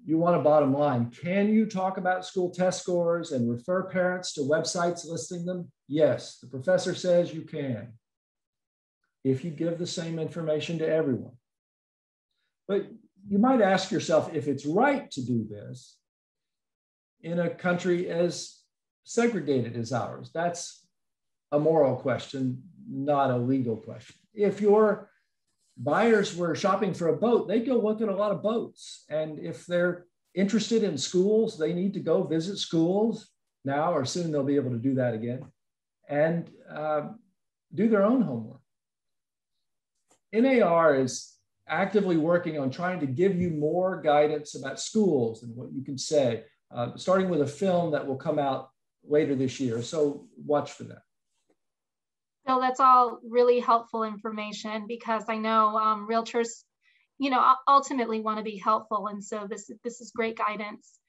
you want a bottom line. Can you talk about school test scores and refer parents to websites listing them? Yes, the professor says you can, if you give the same information to everyone. But you might ask yourself if it's right to do this in a country as segregated as ours. That's a moral question, not a legal question. If your buyers were shopping for a boat, they'd go look at a lot of boats. And if they're interested in schools, they need to go visit schools now, or soon they'll be able to do that again, and do their own homework. NAR is actively working on trying to give you more guidance about schools and what you can say, starting with a film that will come out later this year. So watch for that. Bill, that's all really helpful information, because I know realtors, ultimately want to be helpful. And so this is great guidance.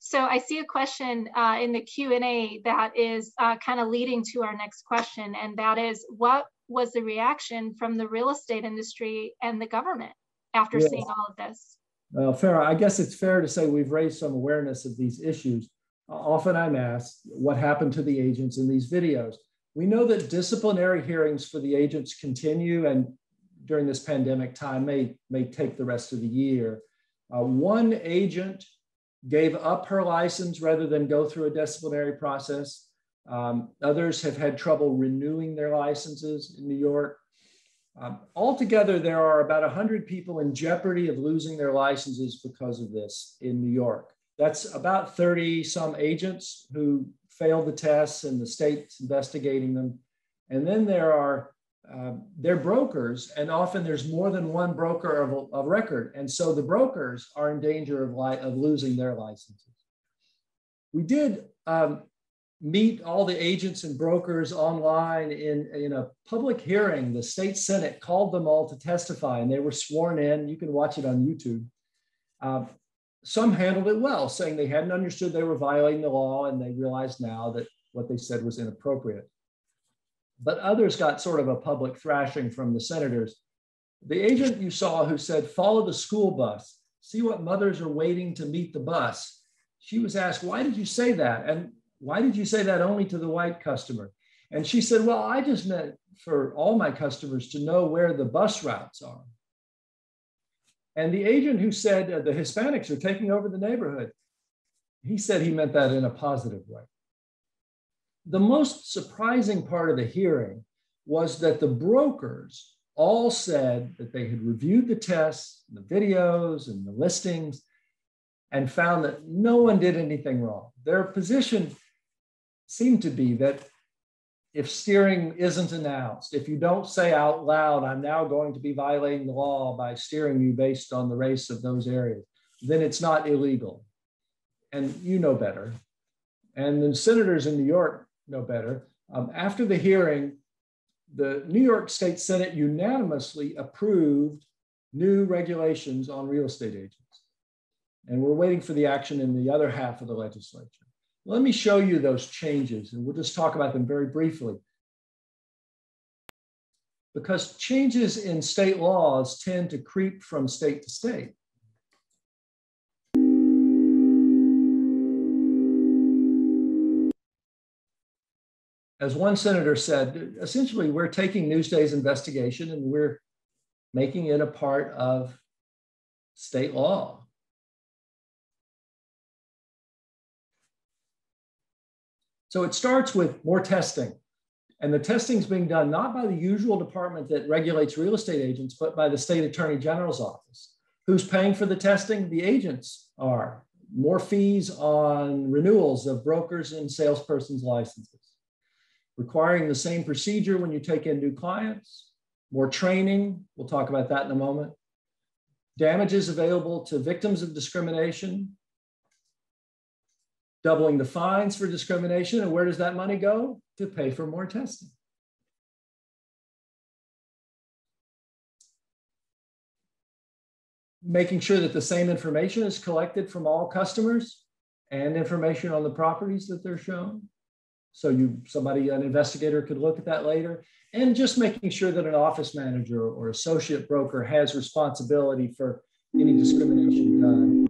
So I see a question in the Q&A that is kind of leading to our next question. And that is, what was the reaction from the real estate industry and the government after seeing all of this? Well, Farrah, I guess it's fair to say we've raised some awareness of these issues. Often I'm asked what happened to the agents in these videos. We know that disciplinary hearings for the agents continue, and during this pandemic time may take the rest of the year. One agent gave up her license rather than go through a disciplinary process. Others have had trouble renewing their licenses in New York. Altogether, there are about 100 people in jeopardy of losing their licenses because of this in New York. That's about 30 some agents who failed the tests and the state's investigating them. And then there are they're brokers, and often there's more than one broker of record. And so the brokers are in danger of losing their licenses. We did meet all the agents and brokers online in a public hearing. The state Senate called them all to testify, and they were sworn in. You can watch it on YouTube. Some handled it well, saying they hadn't understood they were violating the law, and they realized now that what they said was inappropriate. But others got sort of a public thrashing from the senators. The agent you saw who said, "Follow the school bus, see what mothers are waiting to meet the bus." She was asked, "Why did you say that? And why did you say that only to the white customer?" And she said, "Well, I just meant for all my customers to know where the bus routes are." And the agent who said the Hispanics are taking over the neighborhood, he said he meant that in a positive way. the most surprising part of the hearing was that the brokers all said that they had reviewed the tests, the videos, and the listings, and found that no one did anything wrong. Their position seemed to be that if steering isn't announced, if you don't say out loud, I'm now going to be violating the law by steering you based on the race of those areas, then it's not illegal. And you know better. And the senators in New York know better. After the hearing, the New York State Senate unanimously approved new regulations on real estate agents. And we're waiting for the action in the other half of the legislature. Let me show you those changes, and we'll just talk about them very briefly. Because changes in state laws tend to creep from state to state. As one senator said, essentially, we're taking Newsday's investigation and we're making it a part of state law. So it starts with more testing. And the testing is being done not by the usual department that regulates real estate agents, but by the state attorney general's office. Who's paying for the testing? The agents are. More fees on renewals of brokers and salespersons' licenses. Requiring the same procedure when you take in new clients, more training, we'll talk about that in a moment. Damages available to victims of discrimination, doubling the fines for discrimination, and where does that money go? To pay for more testing. Making sure that the same information is collected from all customers and information on the properties that they're shown. So an investigator could look at that later, and just making sure that an office manager or associate broker has responsibility for any discrimination done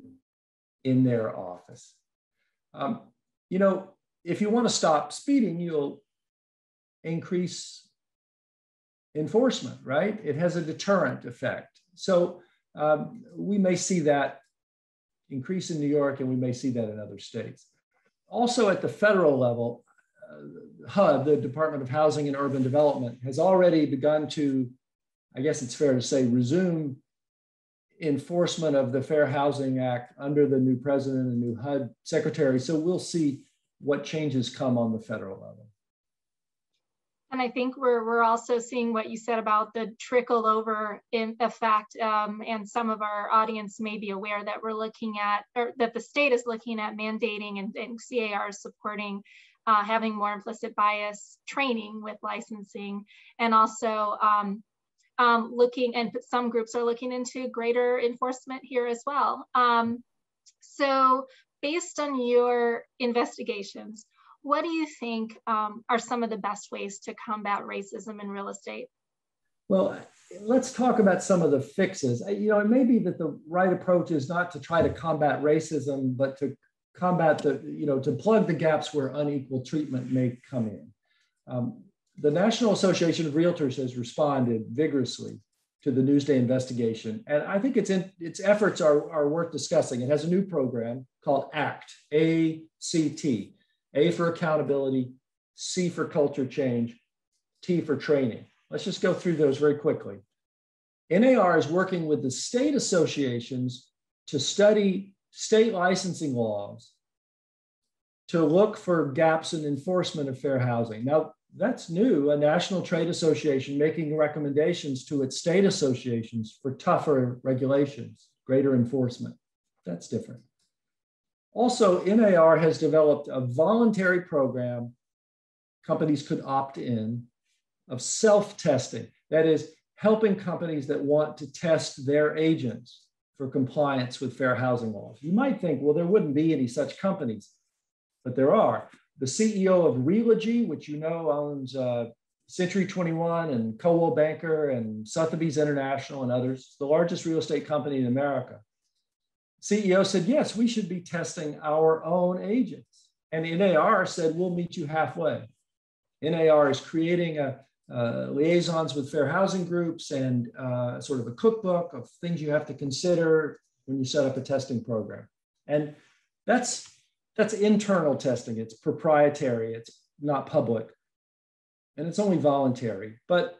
in their office. If you want to stop speeding, you'll increase enforcement, right? It has a deterrent effect. So we may see that increase in New York, and we may see that in other states. Also at the federal level, HUD, the Department of Housing and Urban Development, has already begun to, I guess it's fair to say, resume enforcement of the Fair Housing Act under the new president and new HUD secretary. So we'll see what changes come on the federal level. And I think we're also seeing what you said about the trickle over in effect, and some of our audience may be aware that we're looking at, or that the state is looking at mandating, and C.A.R. is supporting having more implicit bias training with licensing, and also looking, and some groups are looking into greater enforcement here as well. So based on your investigations, what do you think are some of the best ways to combat racism in real estate? Well, let's talk about some of the fixes. It may be that the right approach is not to try to combat racism, but to combat to plug the gaps where unequal treatment may come in. The National Association of Realtors has responded vigorously to the Newsday investigation, and I think its efforts are worth discussing. It has a new program called ACT, A-C-T, A for accountability, C for culture change, T for training. Let's just go through those very quickly. NAR is working with the state associations to study state licensing laws to look for gaps in enforcement of fair housing. Now, that's new, a national trade association making recommendations to its state associations for tougher regulations, greater enforcement. That's different. Also, NAR has developed a voluntary program companies could opt in of self-testing. That is, helping companies that want to test their agents for compliance with fair housing laws. You might think, well, there wouldn't be any such companies, but there are. The CEO of Realogy, which owns Century 21 and Coldwell Banker and Sotheby's International and others, the largest real estate company in America. CEO said, yes, we should be testing our own agents. And the NAR said, we'll meet you halfway. NAR is creating liaisons with fair housing groups and sort of a cookbook of things you have to consider when you set up a testing program. And that's internal testing. It's proprietary. It's not public, and it's only voluntary, but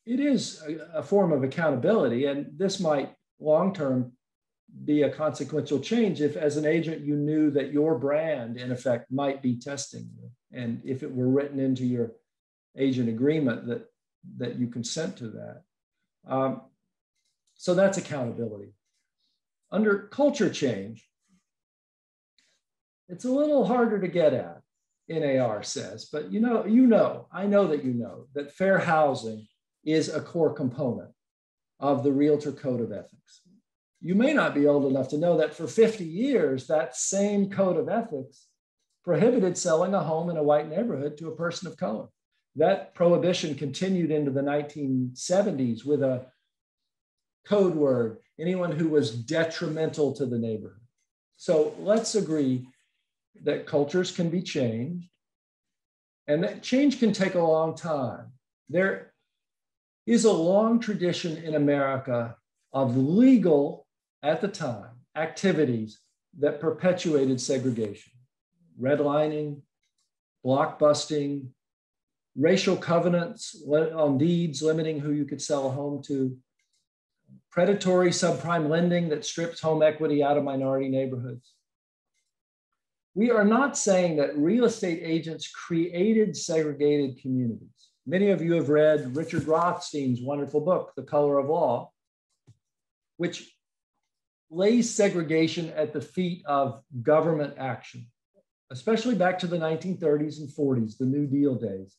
it is a form of accountability. And this might long-term be a consequential change if, as an agent, you knew that your brand, in effect, might be testing you. And if it were written into your agent agreement that you consent to that. So that's accountability. Under culture change, it's a little harder to get at, NAR says, but I know that fair housing is a core component of the Realtor Code of Ethics. You may not be old enough to know that for 50 years, that same code of ethics prohibited selling a home in a white neighborhood to a person of color. That prohibition continued into the 1970s with a code word, anyone who was detrimental to the neighborhood. So let's agree that cultures can be changed and that change can take a long time. There is a long tradition in America of legal, at the time, activities that perpetuated segregation. Redlining, blockbusting, racial covenants on deeds limiting who you could sell a home to, predatory subprime lending that strips home equity out of minority neighborhoods. We are not saying that real estate agents created segregated communities. Many of you have read Richard Rothstein's wonderful book, The Color of Law, which lays segregation at the feet of government action, especially back to the 1930s and 40s, the New Deal days,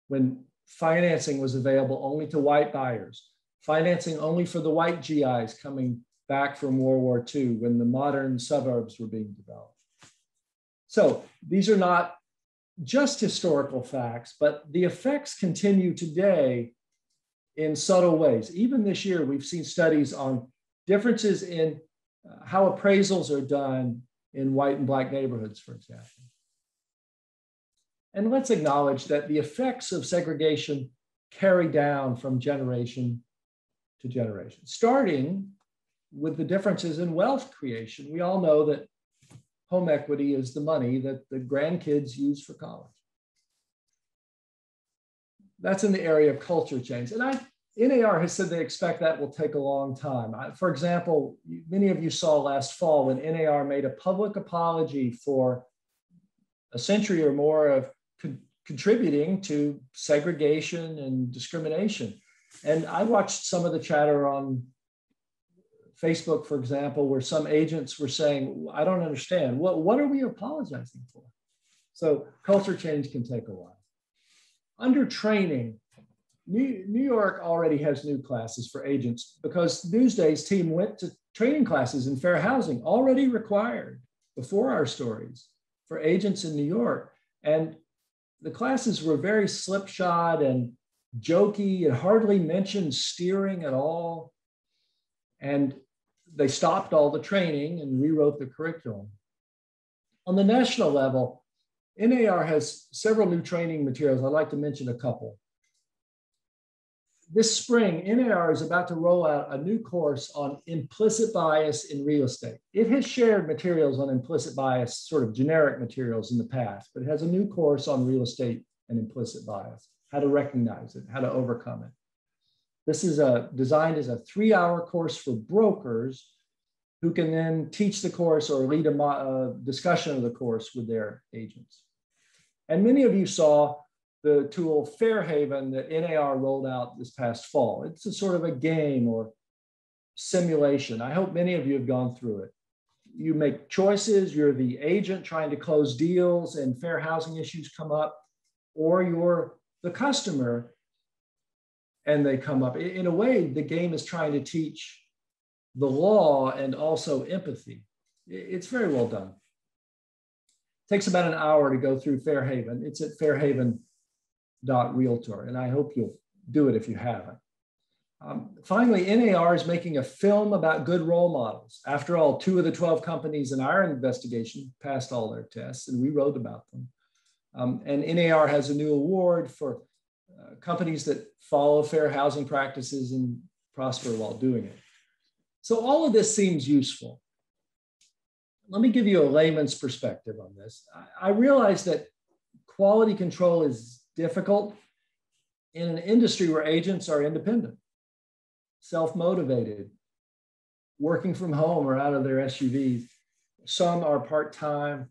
when financing was available only to white buyers, financing only for the white GIs coming back from World War II, when the modern suburbs were being developed. So these are not just historical facts, but the effects continue today in subtle ways. Even this year, we've seen studies on differences in how appraisals are done in white and black neighborhoods, for example. And let's acknowledge that the effects of segregation carry down from generation to generation, starting with the differences in wealth creation. We all know that home equity is the money that the grandkids use for college. That's in the area of culture change. And NAR has said they expect that will take a long time. For example, many of you saw last fall when NAR made a public apology for a century or more of contributing to segregation and discrimination. And I watched some of the chatter on Facebook, for example, where some agents were saying, I don't understand, what are we apologizing for? So culture change can take a while. Under training, New York already has new classes for agents because Newsday's team went to training classes in fair housing, already required before our stories for agents in New York. And the classes were very slipshod and jokey and hardly mentioned steering at all. And they stopped all the training and rewrote the curriculum. On the national level, NAR has several new training materials. I'd like to mention a couple. This spring, NAR is about to roll out a new course on implicit bias in real estate. It has shared materials on implicit bias, sort of generic materials in the past, but it has a new course on real estate and implicit bias, how to recognize it, how to overcome it. This is designed as a 3-hour course for brokers who can then teach the course or lead a discussion of the course with their agents. And many of you saw the tool Fairhaven that NAR rolled out this past fall. It's a sort of a game or simulation. I hope many of you have gone through it. You make choices, you're the agent trying to close deals and fair housing issues come up, or you're the customer and they come up. In a way, the game is trying to teach the law and also empathy. It's very well done. It takes about an hour to go through Fairhaven. It's at fairhaven.realtor, and I hope you'll do it if you haven't. Finally, NAR is making a film about good role models. After all, 2 of the 12 companies in our investigation passed all their tests, and we wrote about them. And NAR has a new award for companies that follow fair housing practices and prosper while doing it. So all of this seems useful. Let me give you a layman's perspective on this. I realize that quality control is difficult in an industry where agents are independent, self-motivated, working from home or out of their SUVs. Some are part-time.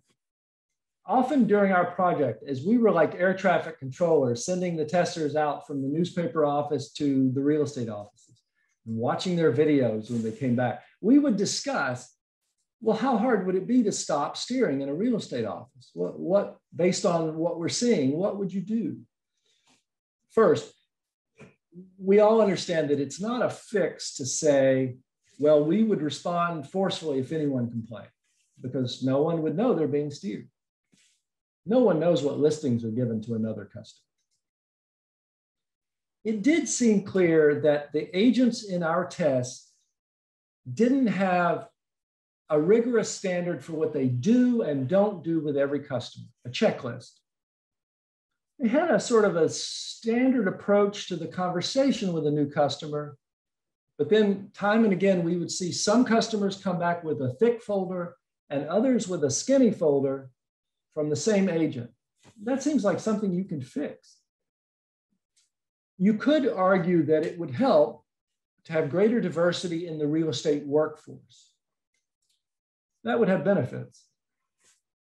Often during our project, as we were like air traffic controllers, sending the testers out from the newspaper office to the real estate offices and watching their videos when they came back, we would discuss, well, how hard would it be to stop steering in a real estate office? What based on what we're seeing, what would you do? First, we all understand that it's not a fix to say, well, we would respond forcefully if anyone complained, because no one would know they're being steered. No one knows what listings are given to another customer. It did seem clear that the agents in our tests didn't have a rigorous standard for what they do and don't do with every customer, a checklist. They had a sort of a standard approach to the conversation with a new customer, but then time and again, we would see some customers come back with a thick folder and others with a skinny folder from the same agent. That seems like something you can fix. You could argue that it would help to have greater diversity in the real estate workforce. That would have benefits,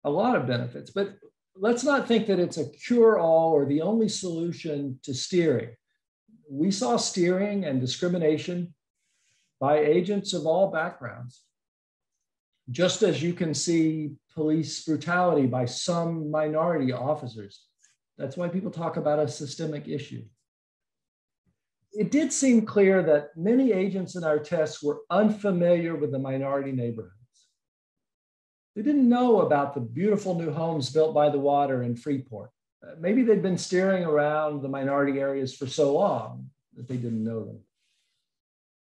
a lot of benefits, but let's not think that it's a cure-all or the only solution to steering. We saw steering and discrimination by agents of all backgrounds, just as you can see police brutality by some minority officers. That's why people talk about a systemic issue. It did seem clear that many agents in our tests were unfamiliar with the minority neighborhoods. They didn't know about the beautiful new homes built by the water in Freeport. Maybe they'd been steering around the minority areas for so long that they didn't know them.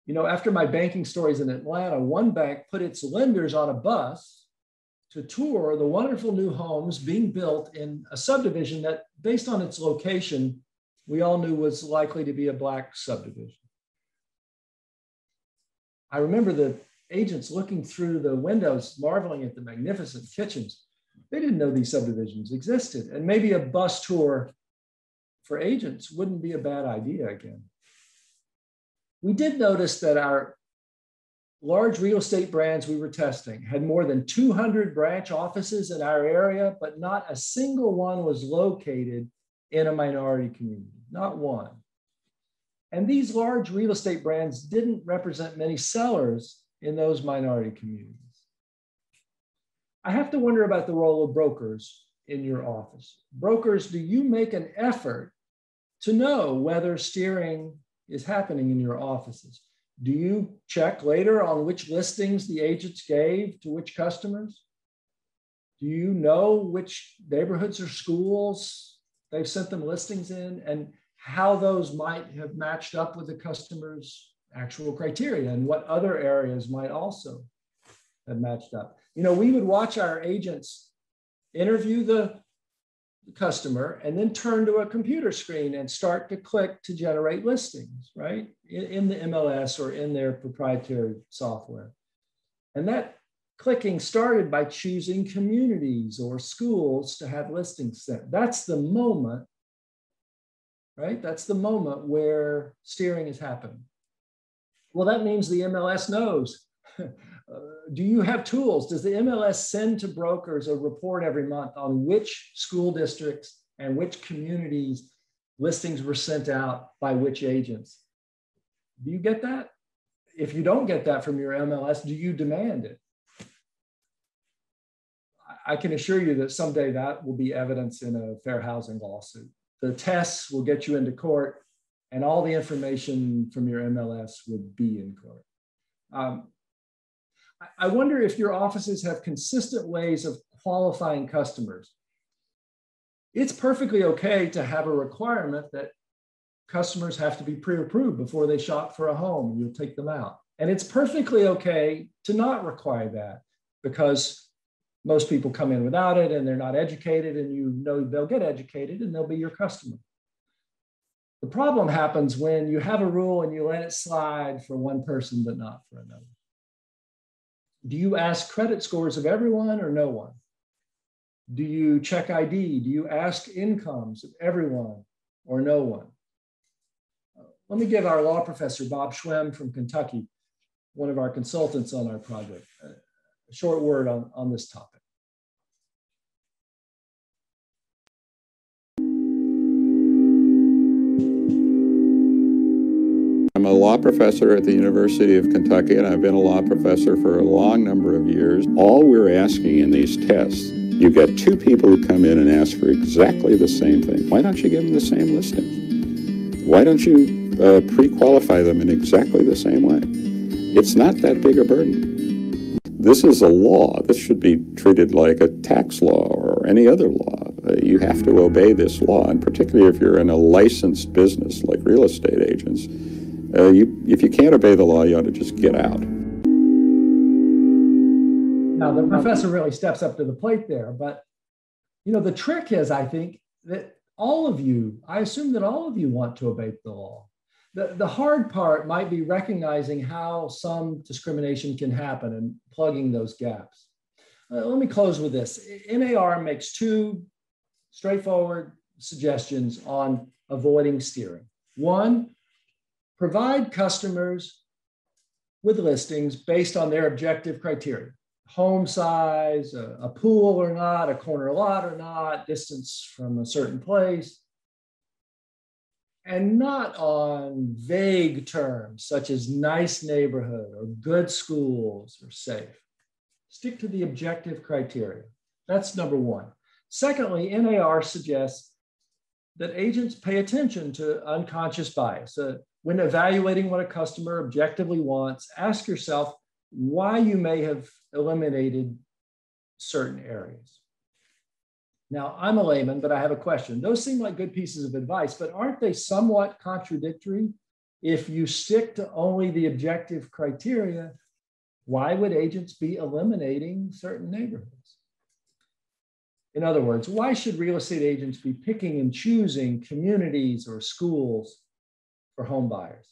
You know, after my banking stories in Atlanta, one bank put its lenders on a bus to tour the wonderful new homes being built in a subdivision that, based on its location, we all knew was likely to be a Black subdivision. I remember the agents looking through the windows, marveling at the magnificent kitchens. They didn't know these subdivisions existed. And maybe a bus tour for agents wouldn't be a bad idea again. We did notice that our large real estate brands we were testing had more than 200 branch offices in our area, but not a single one was located in a minority community, not one. And these large real estate brands didn't represent many sellers in those minority communities. I have to wonder about the role of brokers in your office. Brokers, do you make an effort to know whether steering is happening in your offices? Do you check later on which listings the agents gave to which customers? Do you know which neighborhoods or schools they've sent them listings in and how those might have matched up with the customer's actual criteria and what other areas might also have matched up? You know, we would watch our agents interview the customer and then turn to a computer screen and start to click to generate listings, right? In the MLS or in their proprietary software. And that clicking started by choosing communities or schools to have listings sent. That's the moment, right? That's the moment where steering is happening. Well, that means the MLS knows. Do you have tools? Does the MLS send to brokers a report every month on which school districts and which communities listings were sent out by which agents? Do you get that? If you don't get that from your MLS, do you demand it? I can assure you that someday that will be evidence in a fair housing lawsuit. The tests will get you into court and all the information from your MLS would be in court. I wonder if your offices have consistent ways of qualifying customers. It's perfectly okay to have a requirement that customers have to be pre-approved before they shop for a home and you'll take them out. And it's perfectly okay to not require that because most people come in without it and they're not educated and you know they'll get educated and they'll be your customer. The problem happens when you have a rule and you let it slide for one person but not for another. Do you ask credit scores of everyone or no one? Do you check ID? Do you ask incomes of everyone or no one? Let me give our law professor, Bob Schwem from Kentucky, one of our consultants on our project, a short word on this topic. I'm a law professor at the University of Kentucky, and I've been a law professor for a long number of years. All we're asking in these tests, you get two people who come in and ask for exactly the same thing. Why don't you give them the same listing? Why don't you pre-qualify them in exactly the same way? It's not that big a burden. This is a law. This should be treated like a tax law or any other law. You have to obey this law, and particularly if you're in a licensed business like real estate agents, if you can't obey the law, you ought to just get out. Now, the professor really steps up to the plate there, but the trick is, I think, that all of you, I assume that all of you want to obey the law. The hard part might be recognizing how some discrimination can happen and plugging those gaps. Let me close with this. NAR makes two straightforward suggestions on avoiding steering. One, provide customers with listings based on their objective criteria. Home size, a pool or not, a corner lot or not, distance from a certain place, and not on vague terms such as nice neighborhood or good schools or safe. Stick to the objective criteria. That's number one. Secondly, NAR suggests that agents pay attention to unconscious bias. When evaluating what a customer objectively wants, ask yourself why you may have eliminated certain areas. Now, I'm a layman, but I have a question. Those seem like good pieces of advice, but aren't they somewhat contradictory? If you stick to only the objective criteria, why would agents be eliminating certain neighborhoods? In other words, why should real estate agents be picking and choosing communities or schools for home buyers?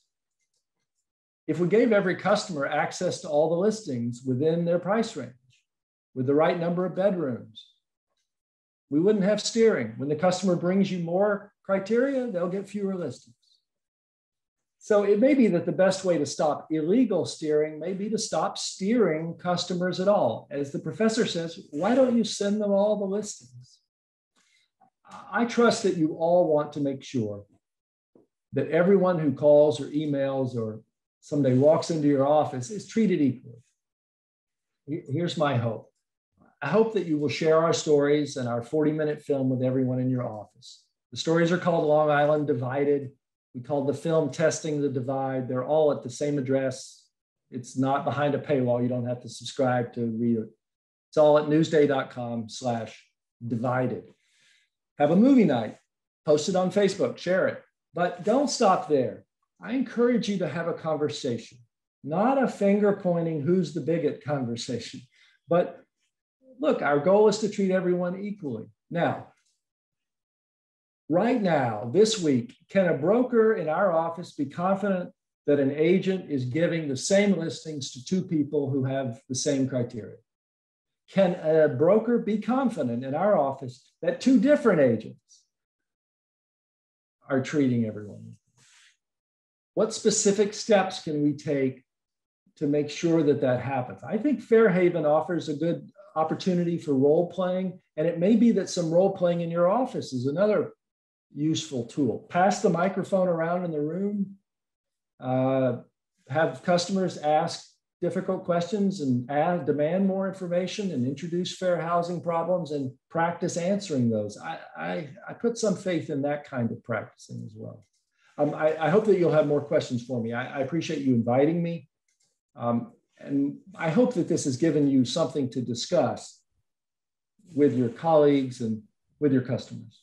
If we gave every customer access to all the listings within their price range, with the right number of bedrooms, we wouldn't have steering. When the customer brings you more criteria, they'll get fewer listings. So it may be that the best way to stop illegal steering may be to stop steering customers at all. As the professor says, why don't you send them all the listings? I trust that you all want to make sure that everyone who calls or emails or someday walks into your office is treated equally. Here's my hope. I hope that you will share our stories and our 40-minute film with everyone in your office. The stories are called Long Island Divided. We call the film Testing the Divide. They're all at the same address. It's not behind a paywall. You don't have to subscribe to read it. It's all at newsday.com/divided. Have a movie night. Post it on Facebook. Share it. But don't stop there. I encourage you to have a conversation, not a finger pointing who's the bigot conversation, but look, our goal is to treat everyone equally. Now, right now, this week, can a broker in our office be confident that an agent is giving the same listings to two people who have the same criteria? Can a broker be confident in our office that two different agents are treating everyone? What specific steps can we take to make sure that that happens? I think Fairhaven offers a good opportunity for role playing, and it may be that some role playing in your office is another useful tool. Pass the microphone around in the room, have customers ask difficult questions and demand more information and introduce fair housing problems and practice answering those. I put some faith in that kind of practicing as well. I hope that you'll have more questions for me. I appreciate you inviting me. And I hope that this has given you something to discuss with your colleagues and with your customers.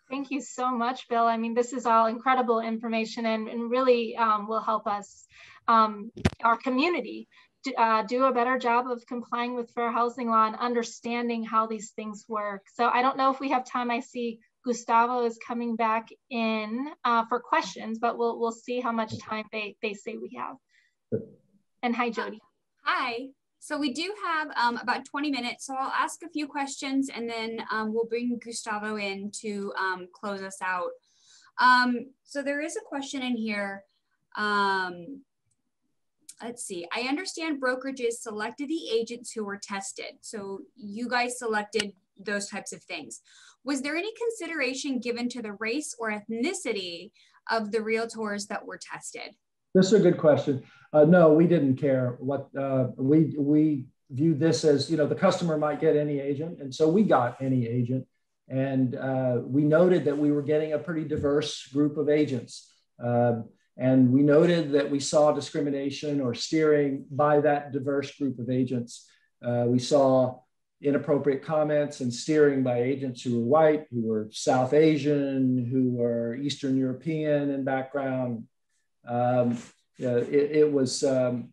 Thank you so much, Bill. I mean, this is all incredible information and really will help us, our community, do a better job of complying with fair housing law and understanding how these things work. So I don't know if we have time. I see Gustavo is coming back in for questions, but we'll see how much time they say we have. And hi, Jody. Hi. So we do have about 20 minutes, so I'll ask a few questions and then we'll bring Gustavo in to close us out. So there is a question in here. Let's see, I understand brokerages selected the agents who were tested. So you guys selected those types of things. Was there any consideration given to the race or ethnicity of the realtors that were tested? This is a good question. No, we didn't care. What we viewed this as, you know, the customer might get any agent, and so we got any agent. And we noted that we were getting a pretty diverse group of agents. And we noted that we saw discrimination or steering by that diverse group of agents. We saw inappropriate comments and steering by agents who were white, who were South Asian, who were Eastern European in background. It was a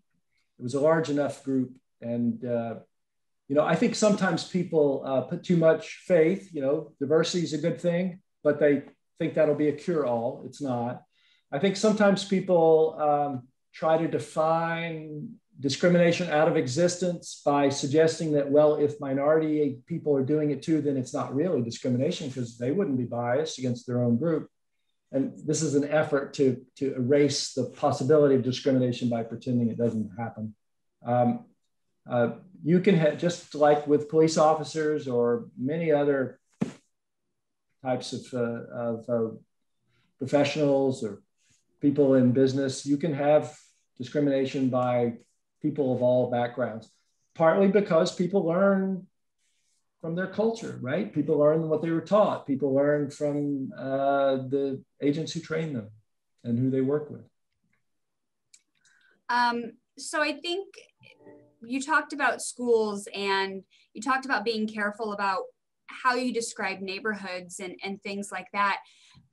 large enough group, and you know, I think sometimes people put too much faith. You know, diversity is a good thing, but they think that'll be a cure-all. It's not. I think sometimes people try to define discrimination out of existence by suggesting that, well, if minority people are doing it too, then it's not really discrimination because they wouldn't be biased against their own group. And this is an effort to erase the possibility of discrimination by pretending it doesn't happen. You can have, just like with police officers or many other types of professionals or people in business, you can have discrimination by people of all backgrounds, partly because people learn from their culture, right? People learn what they were taught. People learn from the agents who train them and who they work with. So I think you talked about schools and you talked about being careful about how you describe neighborhoods and things like that.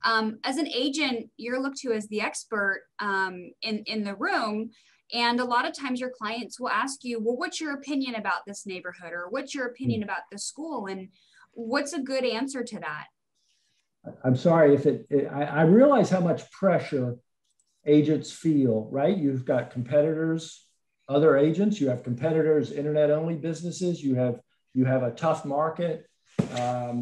As an agent, you're looked to as the expert in the room. And a lot of times your clients will ask you, well, what's your opinion about this neighborhood? Or what's your opinion about the school? And what's a good answer to that? I'm sorry if I realize how much pressure agents feel, right? You've got competitors, other agents, you have competitors, internet only businesses, you have a tough market, a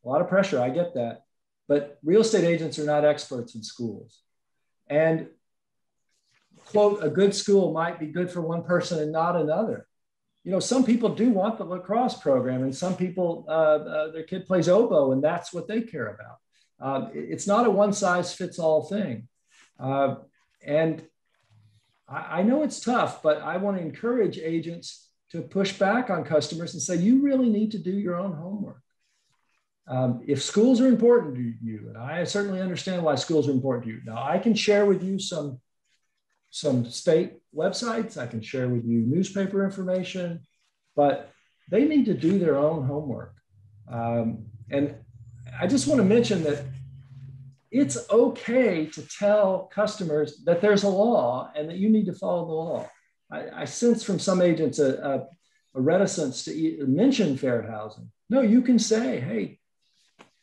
lot of pressure, I get that. But real estate agents are not experts in schools. And quote, a good school might be good for one person and not another. You know, some people do want the lacrosse program and some people, their kid plays oboe and that's what they care about. It's not a one size fits all thing. And I know it's tough, but I want to encourage agents to push back on customers and say, you really need to do your own homework. If schools are important to you, and I certainly understand why schools are important to you. Now, I can share with you some state websites, I can share with you newspaper information, but they need to do their own homework. And I just want to mention that it's okay to tell customers that there's a law and that you need to follow the law. I sense from some agents a reticence to mention fair housing. No, you can say, hey,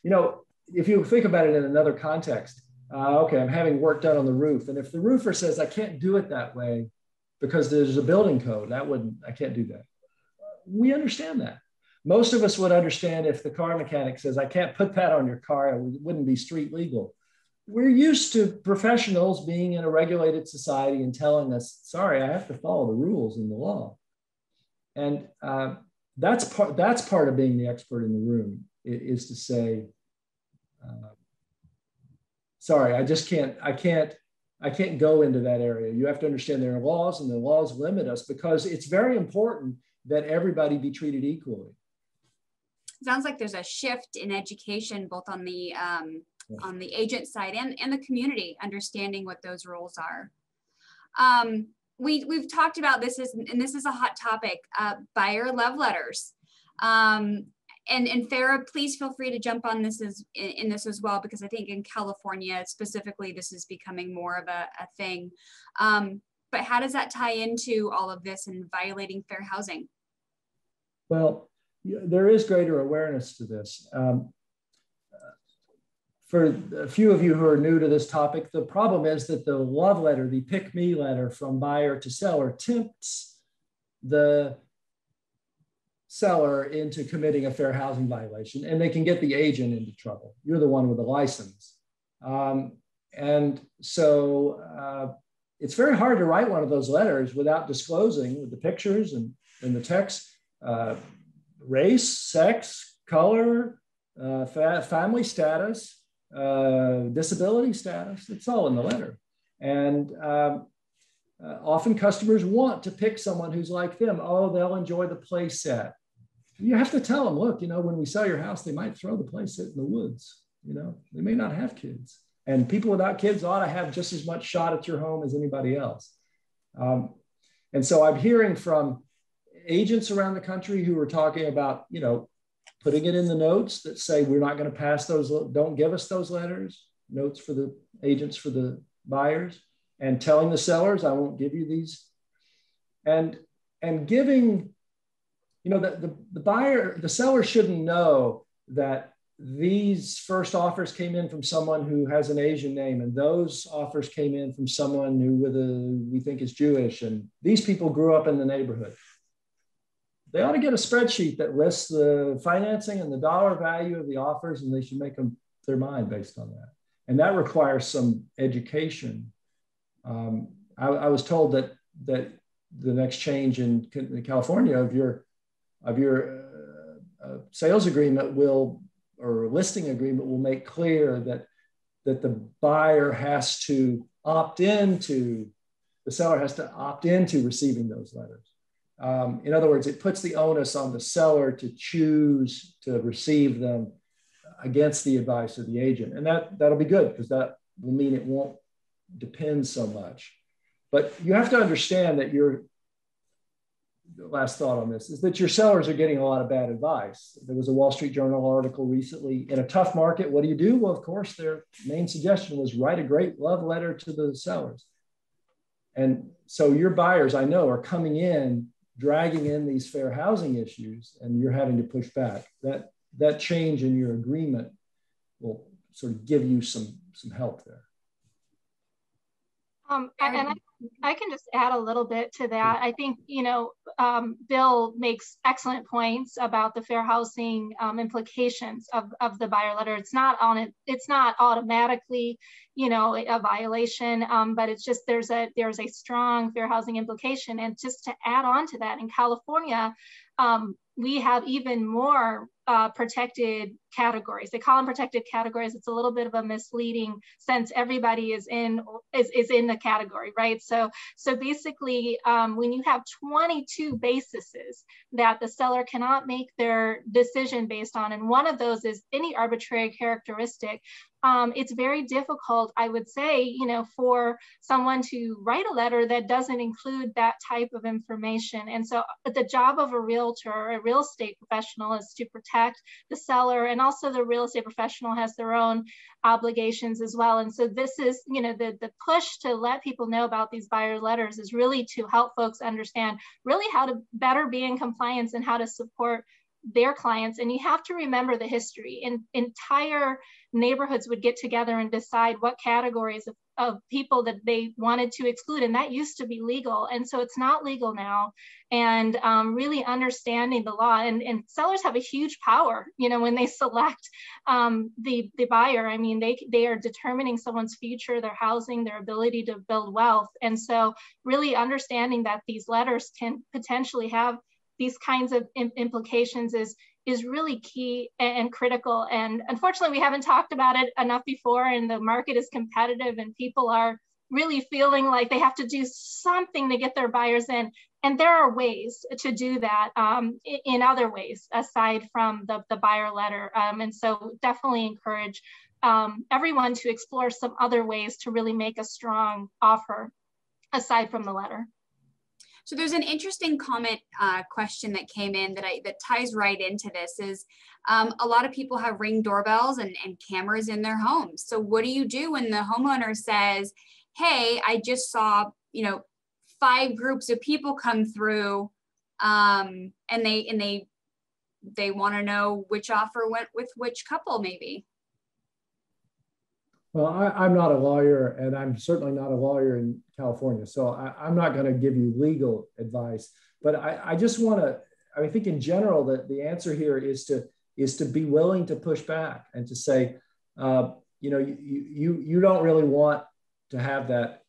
you know, if you think about it in another context, okay, I'm having work done on the roof. And if the roofer says, I can't do it that way because there's a building code, I can't do that. We understand that. Most of us would understand if the car mechanic says, I can't put that on your car, it wouldn't be street legal. We're used to professionals being in a regulated society and telling us, sorry, I have to follow the rules in the law. And that's part of being the expert in the room, is to say, sorry, I can't go into that area. You have to understand there are laws and the laws limit us because it's very important that everybody be treated equally. Sounds like there's a shift in education, both on the agent side and the community, understanding what those roles are. We've talked about this, and this is a hot topic, buyer love letters. And Farrah, please feel free to jump on this in this as well, because I think in California specifically, this is becoming more of a thing. But how does that tie into all of this and violating fair housing? Well, there is greater awareness to this. For a few of you who are new to this topic, the problem is that the love letter, the pick me letter from buyer to seller, tempts the seller into committing a fair housing violation, and they can get the agent into trouble. You're the one with the license. And so it's very hard to write one of those letters without disclosing with the pictures and the text, race, sex, color, family status, disability status. It's all in the letter. And often customers want to pick someone who's like them. Oh, they'll enjoy the play set. You have to tell them, look, when we sell your house, they might throw the play set in the woods. They may not have kids. And people without kids ought to have just as much shot at your home as anybody else. And so I'm hearing from agents around the country who are talking about, putting it in the notes that say, we're not going to pass those, don't give us those letters, notes for the agents, for the buyers, and telling the sellers, I won't give you these. And giving, the seller shouldn't know that these first offers came in from someone who has an Asian name, and those offers came in from someone who we think is Jewish, and these people grew up in the neighborhood. They ought to get a spreadsheet that lists the financing and the dollar value of the offers, and they should make them their mind based on that. And that requires some education. I was told that the next change in California of your sales agreement or listing agreement will make clear that the buyer has to the seller has to opt into receiving those letters. In other words, it puts the onus on the seller to choose to receive them against the advice of the agent. And that'll be good, because that will mean it won't depend so much. But you have to understand that the last thought on this is that your sellers are getting a lot of bad advice. There was a Wall Street Journal article recently. In a tough market, what do you do? Well, of course, their main suggestion was write a great love letter to the sellers. And so your buyers, I know, are coming in, dragging in these fair housing issues, and you're having to push back. That change in your agreement will sort of give you some help there. And I can just add a little bit to that. I think, Bill makes excellent points about the fair housing implications of the buyer letter. It's not automatically, a violation, but it's just there's a strong fair housing implication. And just to add on to that, in California, we have even more protected categories. They call them protected categories. It's a little bit of a misleading sense. Everybody is in the category, right? So basically, when you have 22 bases that the seller cannot make their decision based on, and one of those is any arbitrary characteristic, it's very difficult, I would say, for someone to write a letter that doesn't include that type of information. And so the job of a realtor or a real estate professional is to protect the seller, and also the real estate professional has their own obligations as well. And so this is, the push to let people know about these buyer letters is really to help folks understand really how to better be in compliance and how to support their clients. And you have to remember the history. Entire neighborhoods would get together and decide what categories of people that they wanted to exclude, and that used to be legal, and so it's not legal now. And really understanding the law, and sellers have a huge power, when they select the buyer. I mean, they are determining someone's future, their housing, their ability to build wealth. And so really understanding that these letters can potentially have these kinds of implications is really key and critical. And unfortunately, we haven't talked about it enough before, and the market is competitive and people are really feeling like they have to do something to get their buyers in. And there are ways to do that in other ways aside from the buyer letter. And so definitely encourage everyone to explore some other ways to really make a strong offer aside from the letter. So there's an interesting comment question that came in that ties right into this is a lot of people have Ring doorbells and cameras in their homes. So what do you do when the homeowner says, hey, I just saw, 5 groups of people come through and they want to know which offer went with which couple maybe? Well, I'm not a lawyer, and I'm certainly not a lawyer in California, so I'm not going to give you legal advice. But I just want to I think in general that the answer here is to be willing to push back and to say, you don't really want to have that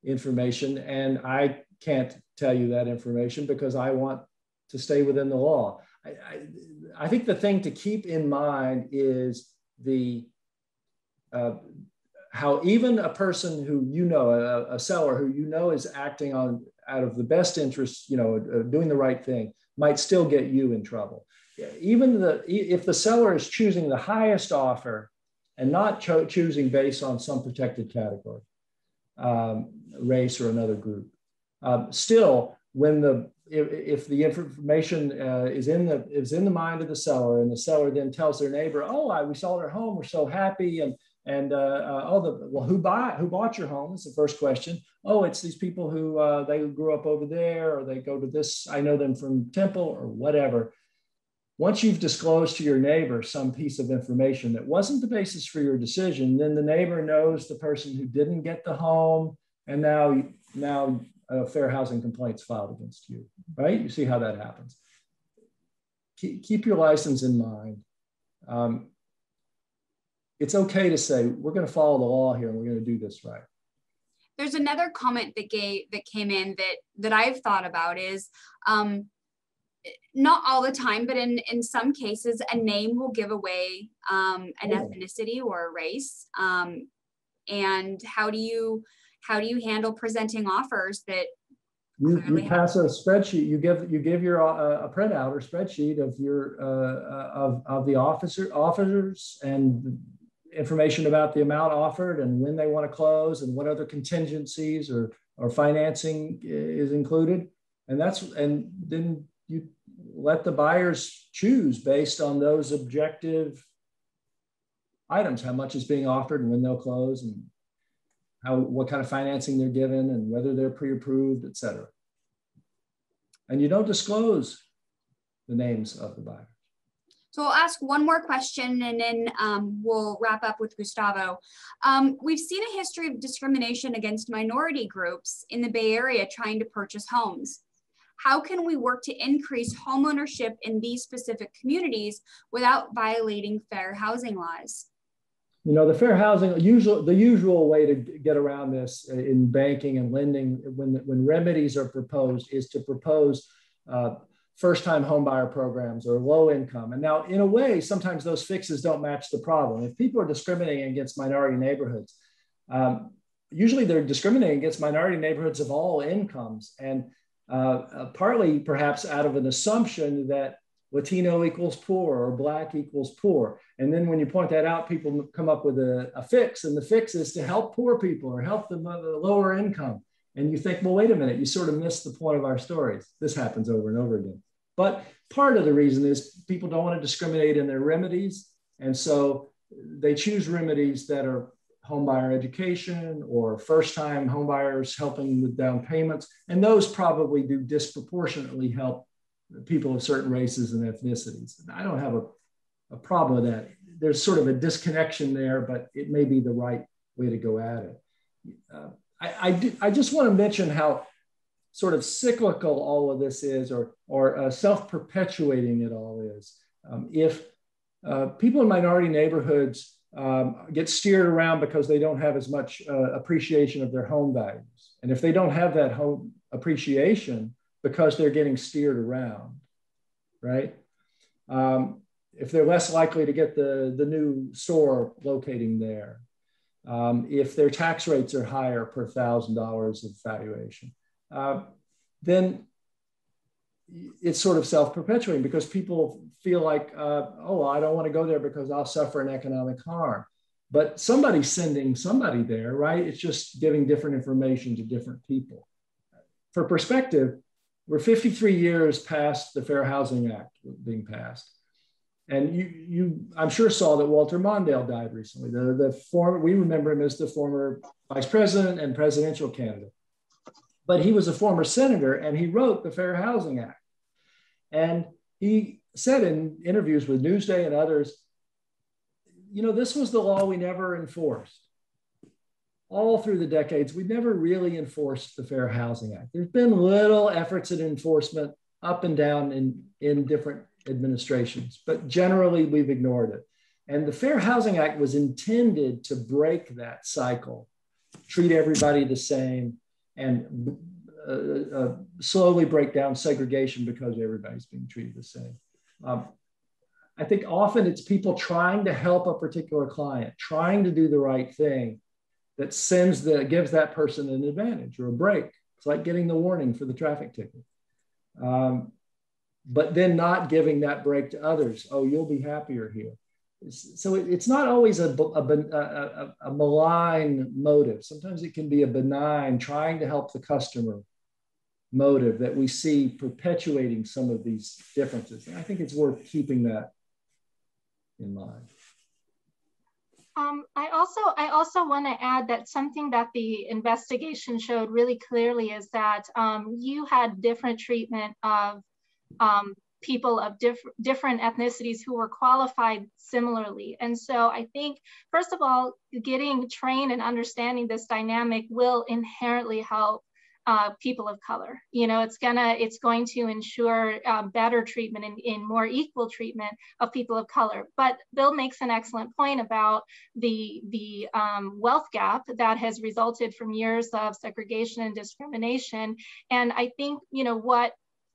information, and I can't tell you that information because I want to stay within the law. I think the thing to keep in mind is how even a person who a seller who is acting out of the best interest, doing the right thing, might still get you in trouble. Even if the seller is choosing the highest offer and not choosing based on some protected category, race or another group, still, if the information is in the mind of the seller, and the seller then tells their neighbor, "Oh, we sold our home. We're so happy," who bought your home? Is the first question. Oh, it's these people who they grew up over there, or they go to this. I know them from Temple or whatever. Once you've disclosed to your neighbor some piece of information that wasn't the basis for your decision, then the neighbor knows the person who didn't get the home, and now a fair housing complaint's filed against you, right? You see how that happens. Keep your license in mind. It's okay to say, we're going to follow the law here and we're going to do this right. There's another comment that came in that I've thought about is, not all the time, but in some cases, a name will give away an ethnicity or a race. And how do you handle presenting offers that you pass a spreadsheet? You give your a printout or spreadsheet of your of the officers and information about the amount offered and when they want to close and what other contingencies or financing is included, and then you let the buyers choose based on those objective items: how much is being offered and when they'll close, and what kind of financing they're given and whether they're pre-approved, et cetera. And you don't disclose the names of the buyers. So I'll ask one more question and then we'll wrap up with Gustavo. We've seen a history of discrimination against minority groups in the Bay Area trying to purchase homes. How can we work to increase homeownership in these specific communities without violating fair housing laws? The fair housing, the usual way to get around this in banking and lending when remedies are proposed is to propose first-time homebuyer programs or low income. And now, in a way, sometimes those fixes don't match the problem. If people are discriminating against minority neighborhoods, usually they're discriminating against minority neighborhoods of all incomes, and partly perhaps out of an assumption that Latino equals poor or Black equals poor. And then when you point that out, people come up with a fix, and the fix is to help poor people or help the lower income. And you think, well, wait a minute, you sort of missed the point of our stories. This happens over and over again. But part of the reason is people don't want to discriminate in their remedies. And so they choose remedies that are homebuyer education or first-time homebuyers helping with down payments. And those probably do disproportionately help people of certain races and ethnicities. I don't have a problem with that. There's sort of a disconnection there, but it may be the right way to go at it. I just want to mention how sort of cyclical all of this is, or self-perpetuating it all is. If people in minority neighborhoods get steered around because they don't have as much appreciation of their home values, and if they don't have that home appreciation because they're getting steered around, right? If they're less likely to get the new store locating there, if their tax rates are higher per $1,000 of valuation, then it's sort of self-perpetuating because people feel like, oh, I don't want to go there because I'll suffer an economic harm. But somebody's sending somebody there, right? It's just giving different information to different people. For perspective, we're 53 years past the Fair Housing Act being passed. And you I'm sure saw that Walter Mondale died recently. We remember him as the former vice president and presidential candidate. But he was a former senator and he wrote the Fair Housing Act. And he said in interviews with Newsday and others, this was the law we never enforced. All through the decades, we never really enforced the Fair Housing Act. There's been little efforts at enforcement up and down in different administrations, but generally we've ignored it. And the Fair Housing Act was intended to break that cycle, treat everybody the same, and slowly break down segregation because everybody's being treated the same. I think often it's people trying to help a particular client, trying to do the right thing that gives that person an advantage or a break. It's like getting the warning for the traffic ticket. But then not giving that break to others. Oh, you'll be happier here. So it's not always a malign motive. Sometimes it can be a benign, trying to help the customer motive that we see perpetuating some of these differences. And I think it's worth keeping that in mind. I also want to add that something that the investigation showed really clearly is that you had different treatment of people of different ethnicities who were qualified similarly. And so I think, first of all, getting trained and understanding this dynamic will inherently help people of color. You know, it's going to ensure better treatment and more equal treatment of people of color. But Bill makes an excellent point about the wealth gap that has resulted from years of segregation and discrimination. And I think, you know,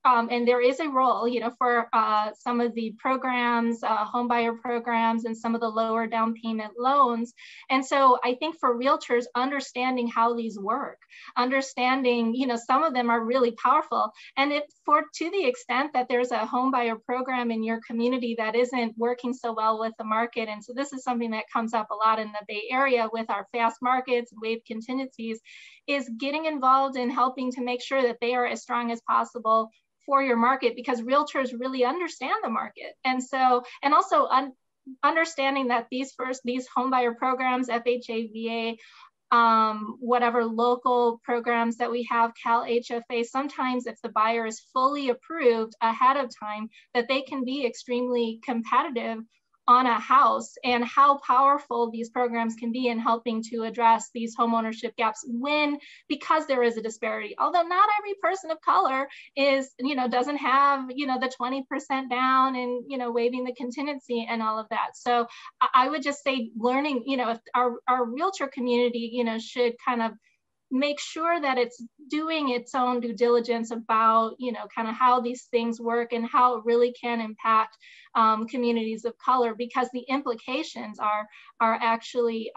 and there is a role, you know, for some of the programs, homebuyer programs, and some of the lower down payment loans. And so I think for realtors, understanding how these work, understanding, you know, some of them are really powerful. And to the extent that there's a homebuyer program in your community that isn't working so well with the market, and so this is something that comes up a lot in the Bay Area with our fast markets, wave contingencies, is getting involved in helping to make sure that they are as strong as possible for your market, because realtors really understand the market. And so, and also understanding that these homebuyer programs, FHA, VA, whatever local programs that we have, Cal HFA, sometimes if the buyer is fully approved ahead of time, that they can be extremely competitive on a house, and how powerful these programs can be in helping to address these homeownership gaps because there is a disparity. Although not every person of color doesn't have, the 20% down and, waiving the contingency and all of that. So I would just say learning, if our realtor community, should kind of make sure that it's doing its own due diligence about, kind of how these things work and how it really can impact communities of color, because the implications are actually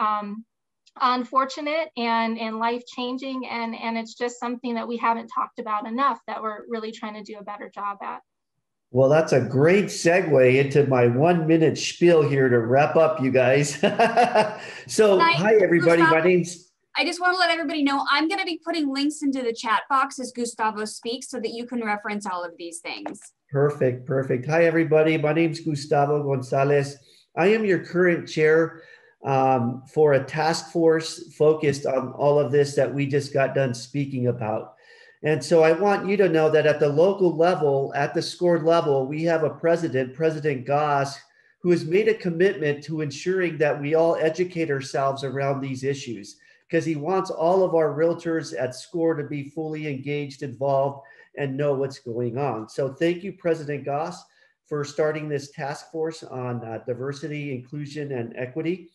unfortunate and life-changing, and it's just something that we haven't talked about enough that we're really trying to do a better job at. Well, that's a great segue into my 1 minute spiel here to wrap up, you guys. So, hi everybody, my name's I just want to let everybody know I'm going to be putting links into the chat box as Gustavo speaks so that you can reference all of these things. Perfect, perfect. Hi, everybody. My name's Gustavo Gonzalez. I am your current chair for a task force focused on all of this that we just got done speaking about. And so I want you to know that at the local level, at the SCORE level, we have a president, President Goss, who has made a commitment to ensuring that we all educate ourselves around these issues, because he wants all of our realtors at SCORE to be fully engaged, involved, and know what's going on. So thank you, President Goss, for starting this task force on diversity, inclusion, and equity.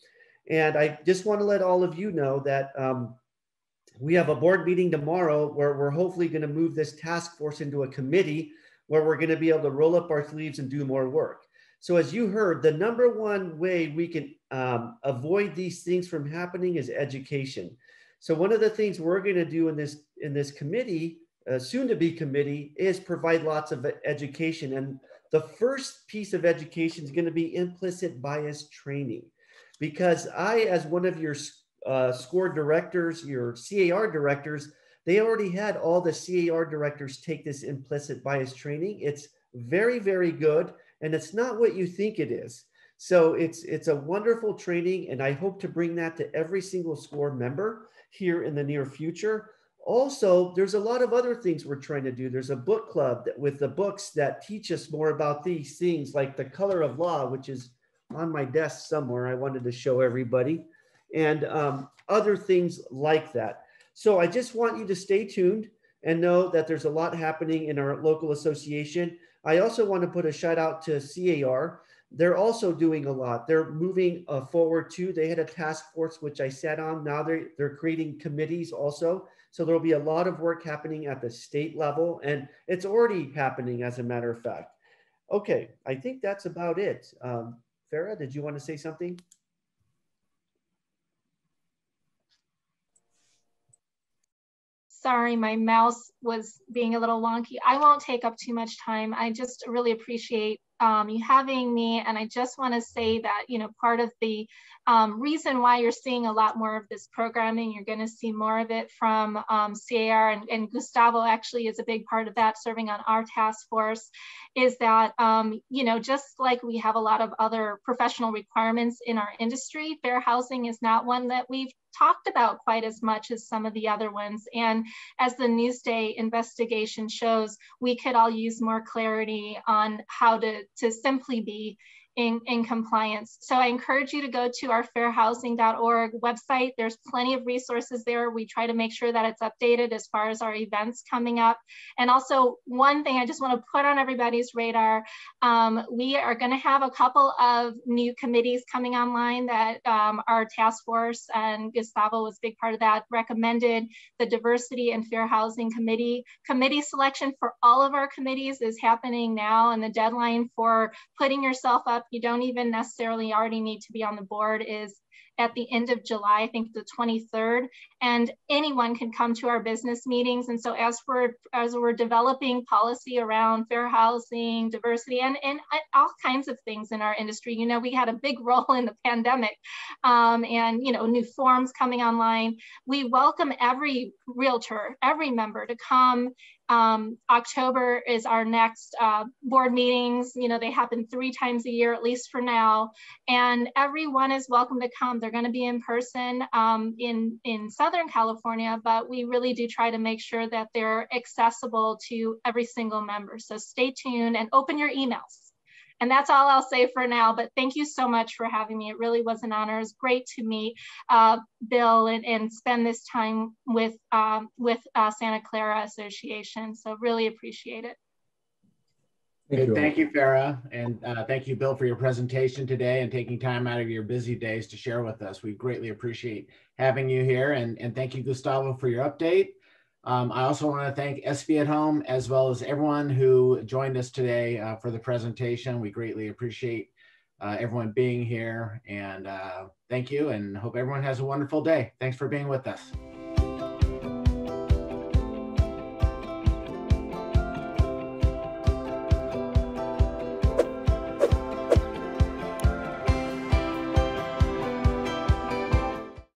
And I just want to let all of you know that we have a board meeting tomorrow where we're hopefully going to move this task force into a committee where we're going to be able to roll up our sleeves and do more work. So as you heard, the number one way we can avoid these things from happening is education. So one of the things we're going to do in this committee, soon to be committee, is provide lots of education. And the first piece of education is going to be implicit bias training, because I, as one of your SCORE directors, your C.A.R. directors, they already had all the C.A.R. directors take this implicit bias training. It's very, very good. And it's not what you think it is. So it's a wonderful training, and I hope to bring that to every single SCORE member here in the near future. Also, there's a lot of other things we're trying to do. There's a book club with the books that teach us more about these things, like The Color of Law, which is on my desk somewhere. I wanted to show everybody, and other things like that. So I just want you to stay tuned. and know that there's a lot happening in our local association. I also want to put a shout out to C.A.R. They're also doing a lot. They're moving forward too. They had a task force, which I sat on. Now they're creating committees also. So there'll be a lot of work happening at the state level, and it's already happening as a matter of fact. Okay, I think that's about it. Farrah, did you want to say something? Sorry, my mouse was being a little wonky. I won't take up too much time. I just really appreciate you having me. And I just want to say that, you know, part of the reason why you're seeing a lot more of this programming, you're going to see more of it from C.A.R. and Gustavo actually is a big part of that, serving on our task force, is that, you know, just like we have a lot of other professional requirements in our industry, fair housing is not one that we've talked about quite as much as some of the other ones. And as the Newsday investigation shows, we could all use more clarity on how to simply be in compliance. So I encourage you to go to our fairhousing.org website. There's plenty of resources there. We try to make sure that it's updated as far as our events coming up. And also one thing I just want to put on everybody's radar, we are going to have a couple of new committees coming online that our task force, and Gustavo was a big part of that, recommended. The Diversity and Fair Housing Committee. Committee selection for all of our committees is happening now, and the deadline for putting yourself up, you don't even necessarily already need to be on the board, is at the end of July, I think the 23rd, and anyone can come to our business meetings. And so as we're developing policy around fair housing, diversity, and all kinds of things in our industry, you know, we had a big role in the pandemic, and, you know, new forms coming online. We welcome every realtor, every member to come. October is our next board meetings. You know, they happen 3 times a year, at least for now. And everyone is welcome to come. They're going to be in person in Southern California, but we really do try to make sure that they're accessible to every single member. So stay tuned and open your emails. And that's all I'll say for now, but thank you so much for having me. It really was an honor. It was great to meet Bill and spend this time with Santa Clara Association. So really appreciate it. Thank you, Farrah. And thank you, Bill, for your presentation today and taking time out of your busy days to share with us. We greatly appreciate having you here. And thank you, Gustavo, for your update. I also want to thank SV at Home, as well as everyone who joined us today for the presentation. We greatly appreciate everyone being here, and thank you, and hope everyone has a wonderful day. Thanks for being with us.